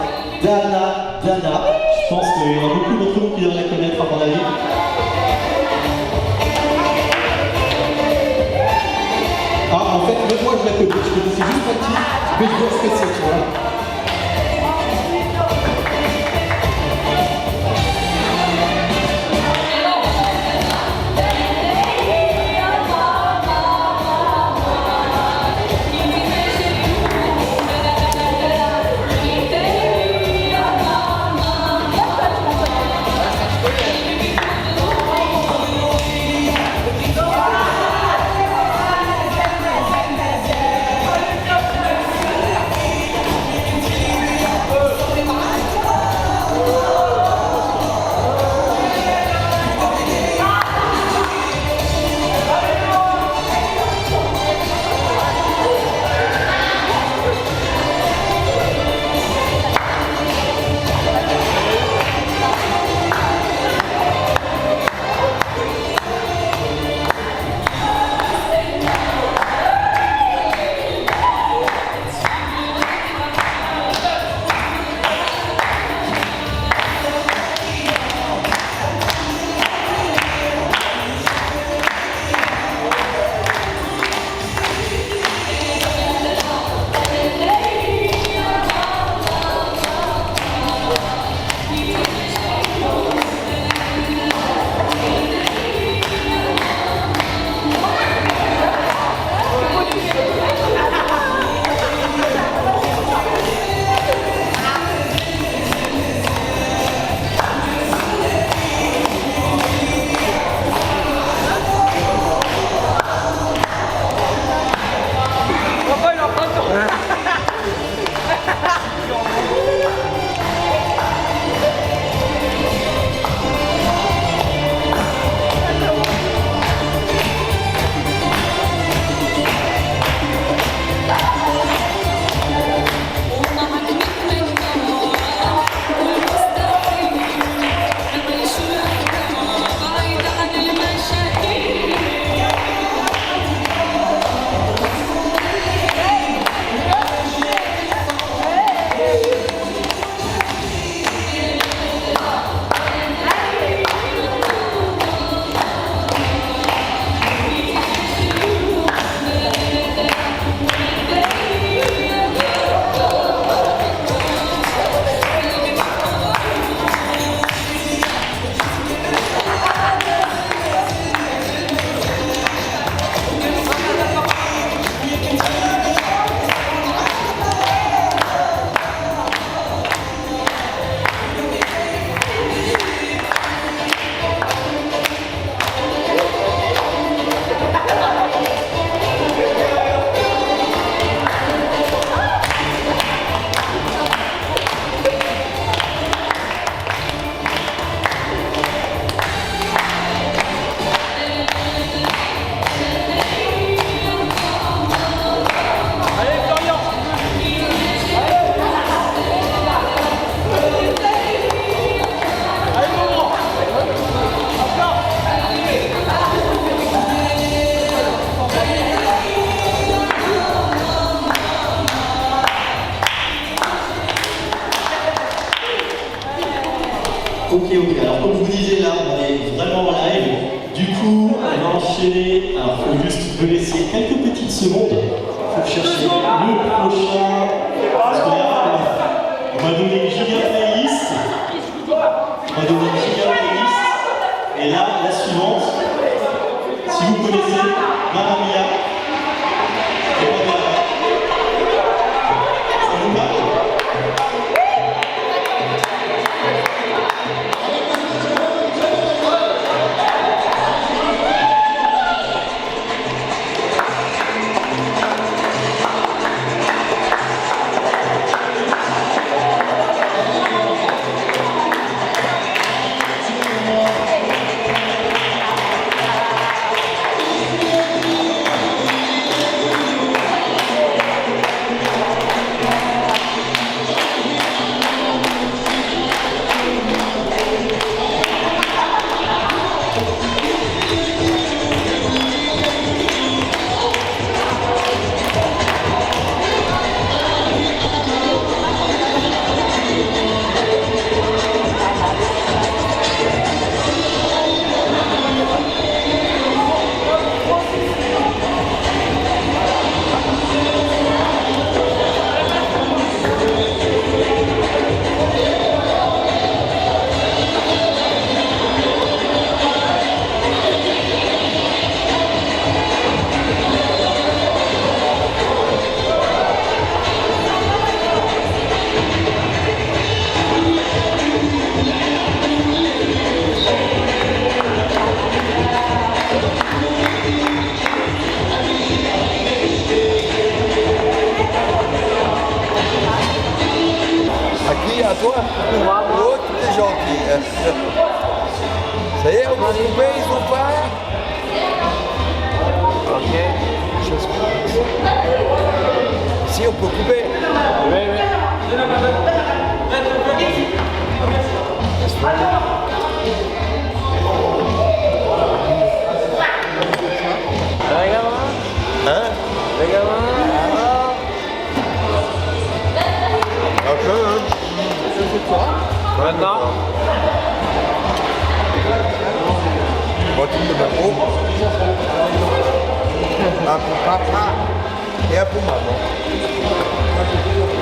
[SPEAKER 8] Dana. Je pense qu'il y en a beaucoup d'entre vous qui doivent la connaître à mon avis. Ah, en fait, même moi je la connais, je connaissais juste pas le titre, mais je vois ce que c'est, tu vois. enchaîner. Alors, il faut juste me laisser quelques petites secondes pour chercher le prochain. Parce que là, on m'a donné une giga playlist. Et là, la suivante, si vous connaissez Mamma Mia, c'est pas bien. Ça vous va?
[SPEAKER 6] À toi? Moi, tu es gentil. Ça y est, on va couper, ils sont pas? Ok. Si, on peut couper. Oui, oui.
[SPEAKER 3] Les gamins?
[SPEAKER 6] Hein?
[SPEAKER 3] Les gamins?
[SPEAKER 6] Un peu, hein?
[SPEAKER 3] Maintenant?
[SPEAKER 6] Voiture de ma peau. Un pour papa et un pour maman.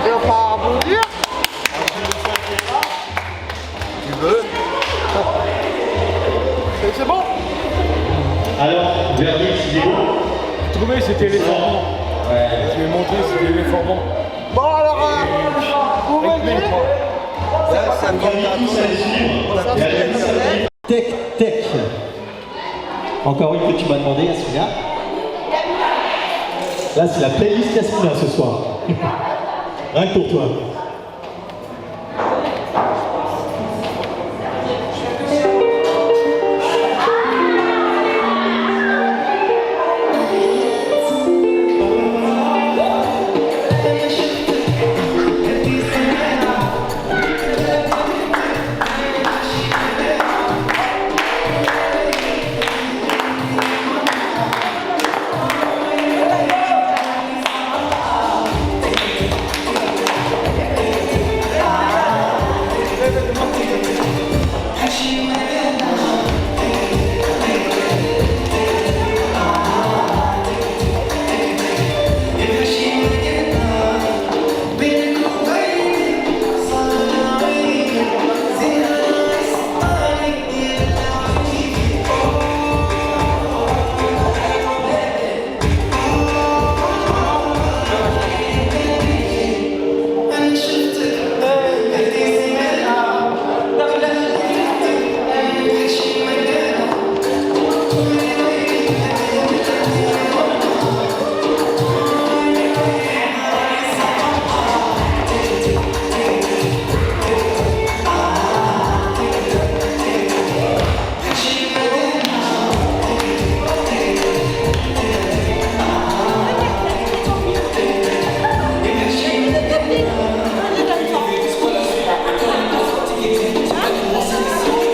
[SPEAKER 4] Et on part en bordure.
[SPEAKER 6] Tu veux?
[SPEAKER 4] C'est bon.
[SPEAKER 8] Alors, verdict, il est bon.
[SPEAKER 12] J'ai trouvé c'était l'éléphant.
[SPEAKER 8] Ouais.
[SPEAKER 12] Je vais montrer c'était l'éléphant.
[SPEAKER 4] Bon alors, vous venez.
[SPEAKER 6] Là, ça compte à
[SPEAKER 8] Tech, tech. Encore une que tu m'as demandé, Yasmina. Là, c'est la playlist Yasmina ce soir. Rien que pour toi.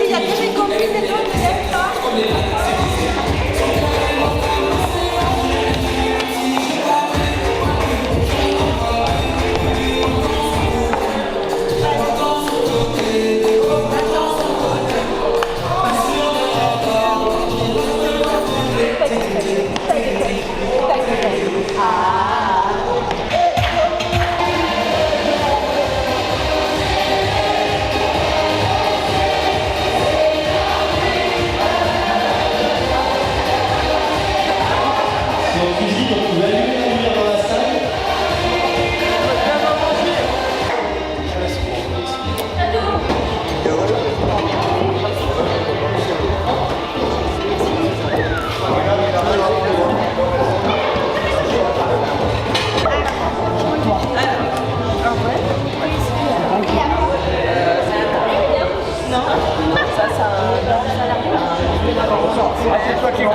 [SPEAKER 9] Il y a déjà compris les autres,
[SPEAKER 8] votre musique, donc vous allez allumer la lumière dans la salle.
[SPEAKER 12] C'est toi qui
[SPEAKER 5] là,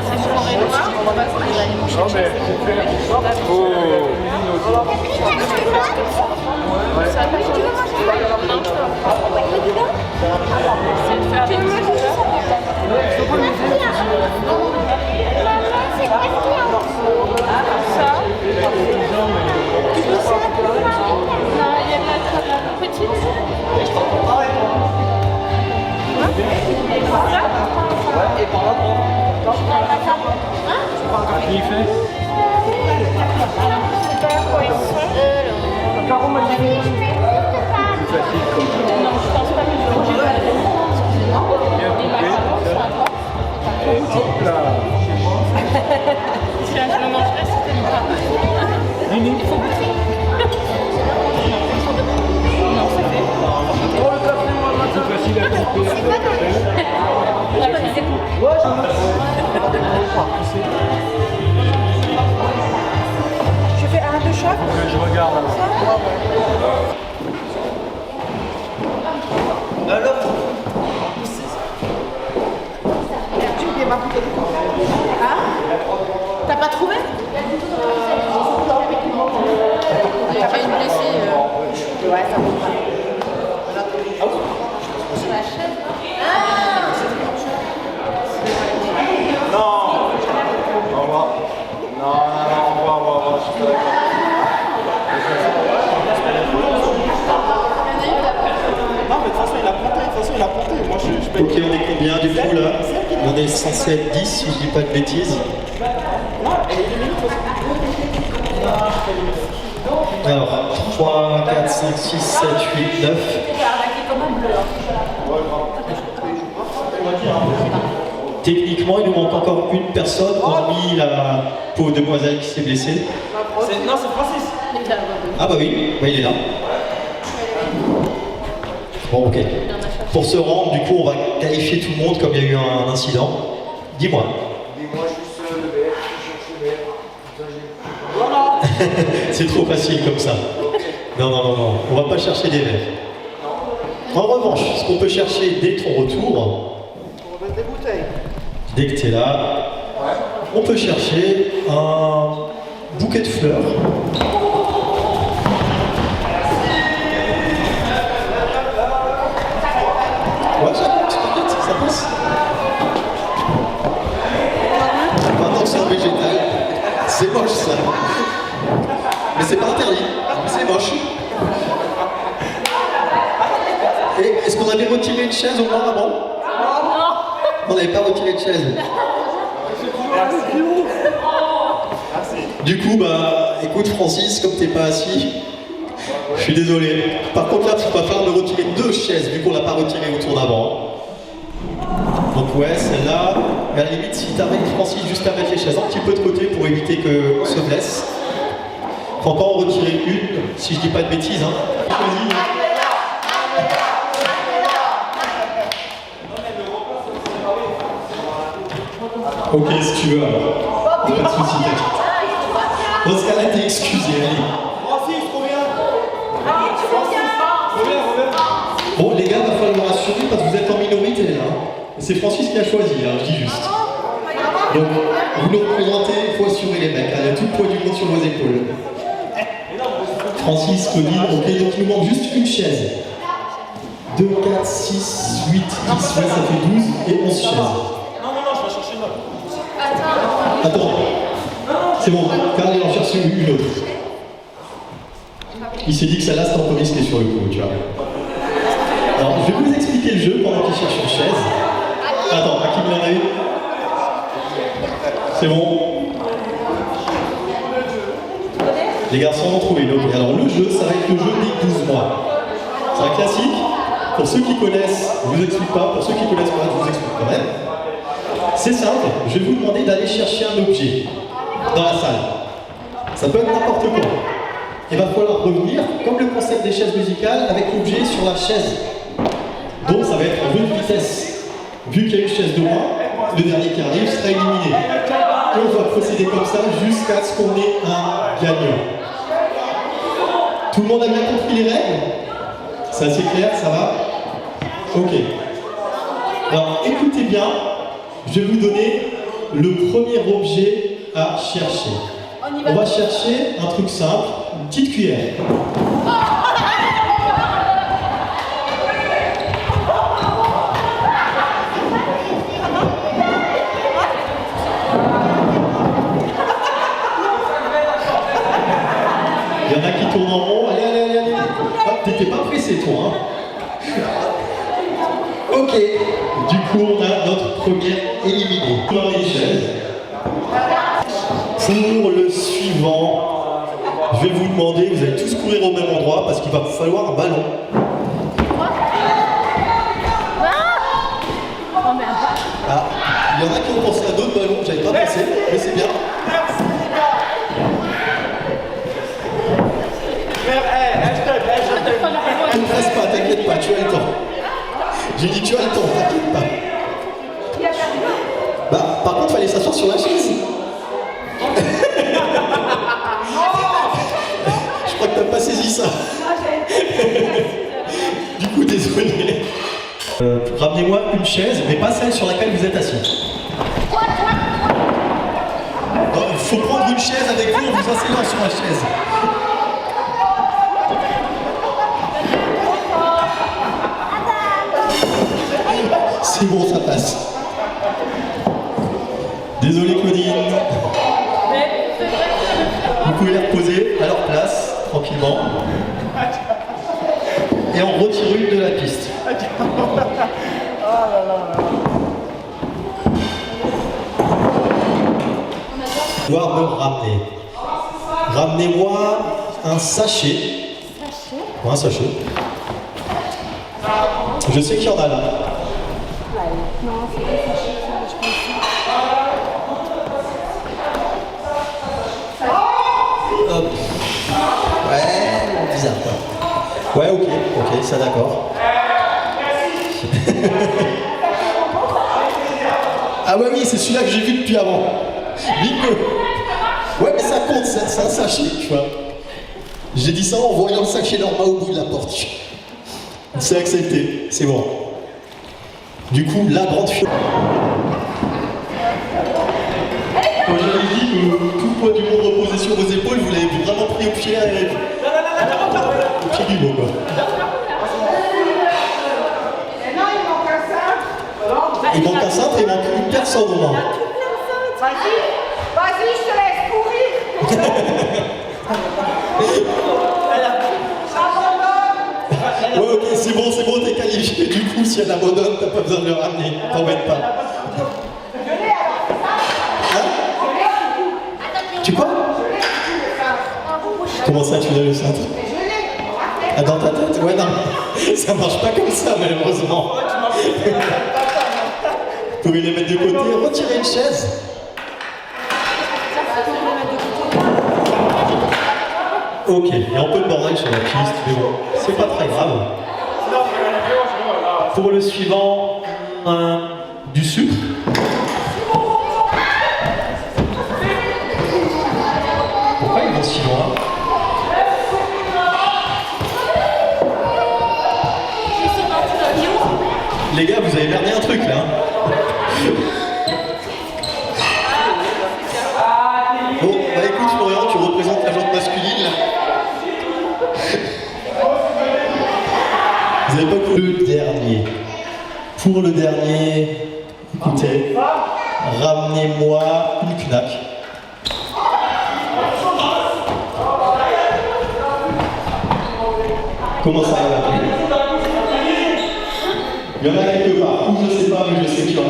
[SPEAKER 5] c'est forêt noire. On va aller manger.
[SPEAKER 12] Non, mais
[SPEAKER 5] c'est de faire des petits
[SPEAKER 3] Et par là,
[SPEAKER 12] il fait. C'est facile comme ça.
[SPEAKER 5] Non, je pense pas que je vais
[SPEAKER 12] Et hop là.
[SPEAKER 5] Si je le mangerais, c'était pas. Il faut goûter. Non, c'est fait.
[SPEAKER 12] C'est facile à couper.
[SPEAKER 4] Je fais un de chaque.
[SPEAKER 12] Je regarde.
[SPEAKER 3] Alors,
[SPEAKER 4] Hein? T'as pas trouvé?
[SPEAKER 5] Il y a pas une blessée.
[SPEAKER 4] Ouais, ça va.
[SPEAKER 5] Sur la chaise.
[SPEAKER 11] Non. Au revoir. Non, au revoir, je suis pas d'accord. Non, mais de toute façon, il a planté, Moi, je peux...
[SPEAKER 8] Ok, on est combien du coup là? On est censé être 10 si je dis pas de bêtises. Alors, 3, 4, 5, 6, 7, 8, 9. Techniquement, il nous manque encore une personne, hormis la pauvre demoiselle qui s'est blessée.
[SPEAKER 3] non, c'est Francis.
[SPEAKER 8] Ah bah oui, il est là. Bon, ok. Pour se rendre, du coup, on va qualifier tout le monde comme il y a eu un incident. Dis-moi.
[SPEAKER 7] Dis-moi juste le verre, je cherche le verre.
[SPEAKER 8] C'est trop facile comme ça. Non, on va pas chercher des verres. En revanche, ce qu'on peut chercher dès ton retour,
[SPEAKER 7] On va mettre des bouteilles.
[SPEAKER 8] dès que tu es là, on peut chercher un bouquet de fleurs. Ouais, ça passe. Maintenant, c'est un végétal. C'est moche ça. Mais c'est pas interdit. C'est moche. Et est-ce qu'on avait retiré une chaise au moins avant? On n'avait pas retiré de chaise. Du coup, bah, écoute Francis, comme t'es pas assis, je suis désolé. Par contre là, tu vas falloir me retirer 2 chaises, vu qu'on l'a pas retiré au tour d'avant. Donc ouais, celle-là. Mais à la limite, si t'arrives Francis juste à mettre les chaises un petit peu de côté pour éviter qu'on se blesse. Faut encore en retirer une, si je dis pas de bêtises. Hein. Vas-y. Ok, si tu veux alors. Pas de soucis, t'inquiète. Dans ce cas-là, t'es excusé, allez.
[SPEAKER 11] Francis, reviens.
[SPEAKER 8] Bon, les gars, il va falloir assurer parce que vous êtes en minorité là. C'est Francis qui a choisi, hein, je dis juste. Donc, vous nous représentez, il faut assurer les mecs. Il y a tout le poids du monde sur vos épaules. Francis, Cody, ok, donc il nous manque juste une chaise. 2, 4, 6, 8, 10, ouais, ça fait 12 et 11 chaises.
[SPEAKER 11] Non, je vais chercher une autre.
[SPEAKER 8] Attends, c'est bon, Karl il en cherche une autre. Il s'est dit que celle-là c'était un peu risqué sur le coup, tu vois. Alors, je vais vous expliquer le jeu pendant qu'il cherche une chaise. Attends, à qui me l'a eu? C'est bon. Les garçons ont trouvé, ok. Alors le jeu, ça va être le jeu des 12 mois. C'est un classique. Pour ceux qui connaissent, je vous explique pas. Pour ceux qui connaissent pas, je vous explique quand même. c'est simple, je vais vous demander d'aller chercher un objet dans la salle. Ça peut être n'importe quoi. Il va falloir revenir, comme le concept des chaises musicales, avec l'objet sur la chaise. Donc ça va être en jeu de vitesse. Vu qu'il y a une chaise de moins, le dernier qui arrive sera éliminé. Et on va procéder comme ça jusqu'à ce qu'on ait un gagnant. Tout le monde a bien compris les règles? C'est assez clair, ça va? Ok. Alors écoutez bien, je vais vous donner le premier objet à chercher. On va chercher un truc simple, une petite cuillère. Il y en a qui tournent en rond. Allez, allez, allez, allez. Hop, t'étais pas pressé, toi. Hein. Ok. Du coup, on a notre première éliminée. Pour les chaises. Pour le suivant, je vais vous demander, vous allez tous courir au même endroit parce qu'il va vous falloir un ballon. Ah, il y en a qui ont pensé à d'autres ballons, j'avais pas pensé, mais c'est bien. Ne presse pas, t'inquiète pas, tu as le temps. J'ai dit tu as le temps, t'inquiète pas. Bah, par contre, il fallait s'asseoir sur la chaise. Je crois que t'as pas saisi ça. Du coup, désolé. Ramenez-moi une chaise, mais pas celle sur laquelle vous êtes assis. Il faut prendre une chaise avec vous en vous asseyant sur la chaise. C'est bon, ça passe. Désolé Claudine. Vous pouvez les reposer à leur place, tranquillement. Et on retire une de la piste. Pouvoir me ramener. Ramenez-moi un sachet. Un sachet. Je sais qu'il y en a là.
[SPEAKER 5] Non, c'est pas sachet, je pense.
[SPEAKER 8] Hop. Ouais, bizarre quoi. Ouais, ok, ça d'accord. Ah ouais, oui, c'est celui-là que j'ai vu depuis avant. Bingo. Ouais, mais ça compte, c'est un sachet, tu vois. J'ai dit ça en voyant le sachet normal au bout de la porte. C'est accepté, c'est bon. Du coup, la grande fiole. Quand j'avais dit que tout le poids du monde reposait sur vos épaules, vous l'avez vraiment pris au pied, au pied du mot, quoi. Il manque un cintre et il manque une personne au moins.
[SPEAKER 4] Vas-y, je te laisse courir.
[SPEAKER 8] Ouais, ok, c'est bon, t'es qualifié. Du coup, si elle abandonne, t'as pas besoin de le ramener. T'embête pas. Hein? Tu quoi? Comment ça, tu l'as le cintre? Ah, dans ta tête? Ouais, non. Ça marche pas comme ça, malheureusement. Vous pouvez les mettre de côté, retirer une chaise. Ok, il y a un peu de bordel sur la piste, mais bon, c'est pas très grave. Pour le suivant, du sucre. Pourquoi ils vont si loin? Les gars, vous avez merdé un truc là. Bon, bah écoute Florian, tu représentes la jante masculine là. Vous n'avez pas couru le dernier. Pour le dernier, écoutez, ramenez-moi une Knack. Comment ça va? Il y en a quelque part, ou je sais pas, mais je sais qu'il y en a.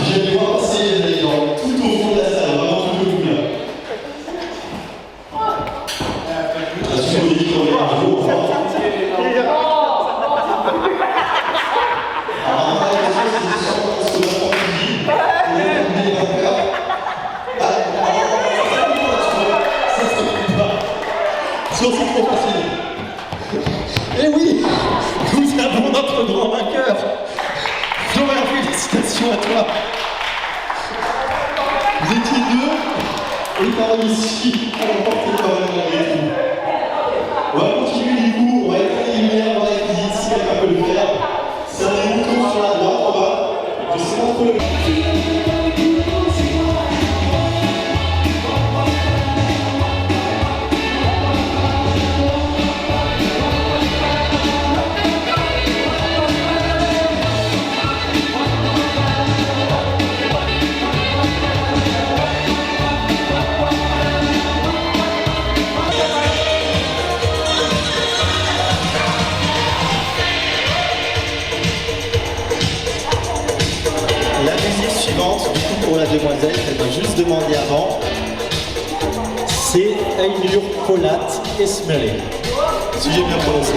[SPEAKER 8] J'ai dû voir passer les gens tout au fond de la salle, vraiment tout au bout là. Attention, on dit qu'on est un jour. Eh oui, nous avons notre grand vainqueur. Florian, félicitations à toi. Vous étiez deux, et par ici, on remportait quand même avec vous. On va continuer du coup, on va éteindre les lumières dans la cuisine, si quelqu'un peut le faire. C'est un bouton sur la droite, en bas. Je sais pas trop le... Pour la demoiselle, elle doit juste demander avant, c'est Einur Polat Esmeri, si j'ai bien prononcé.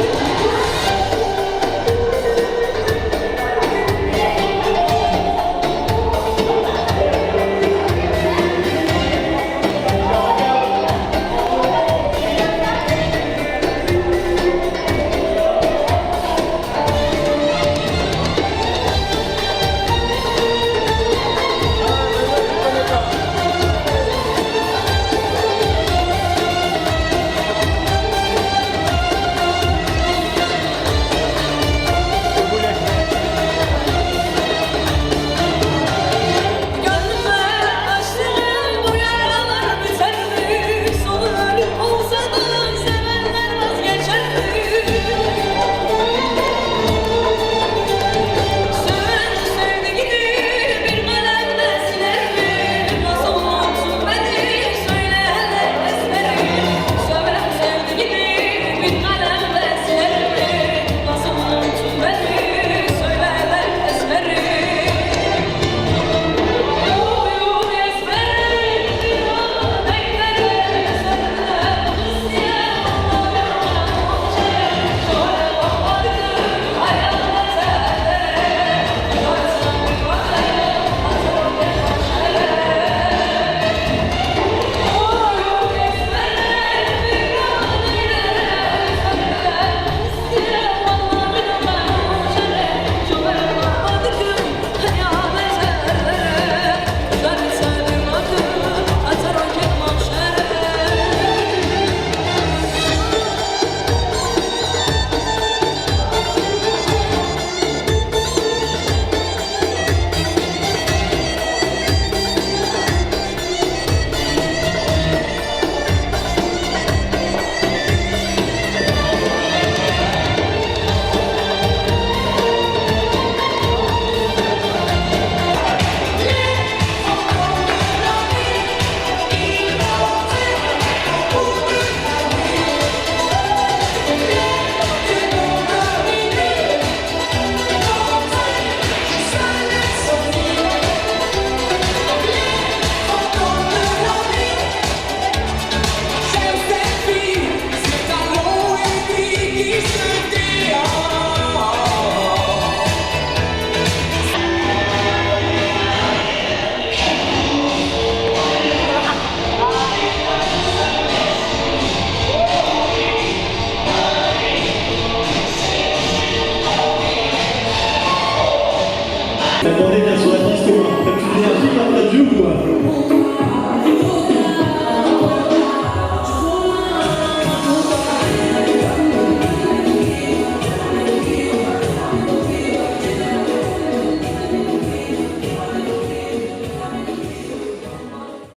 [SPEAKER 8] Attendez, bien sur la piste, t'as plus d'énergie dans ta joue, quoi.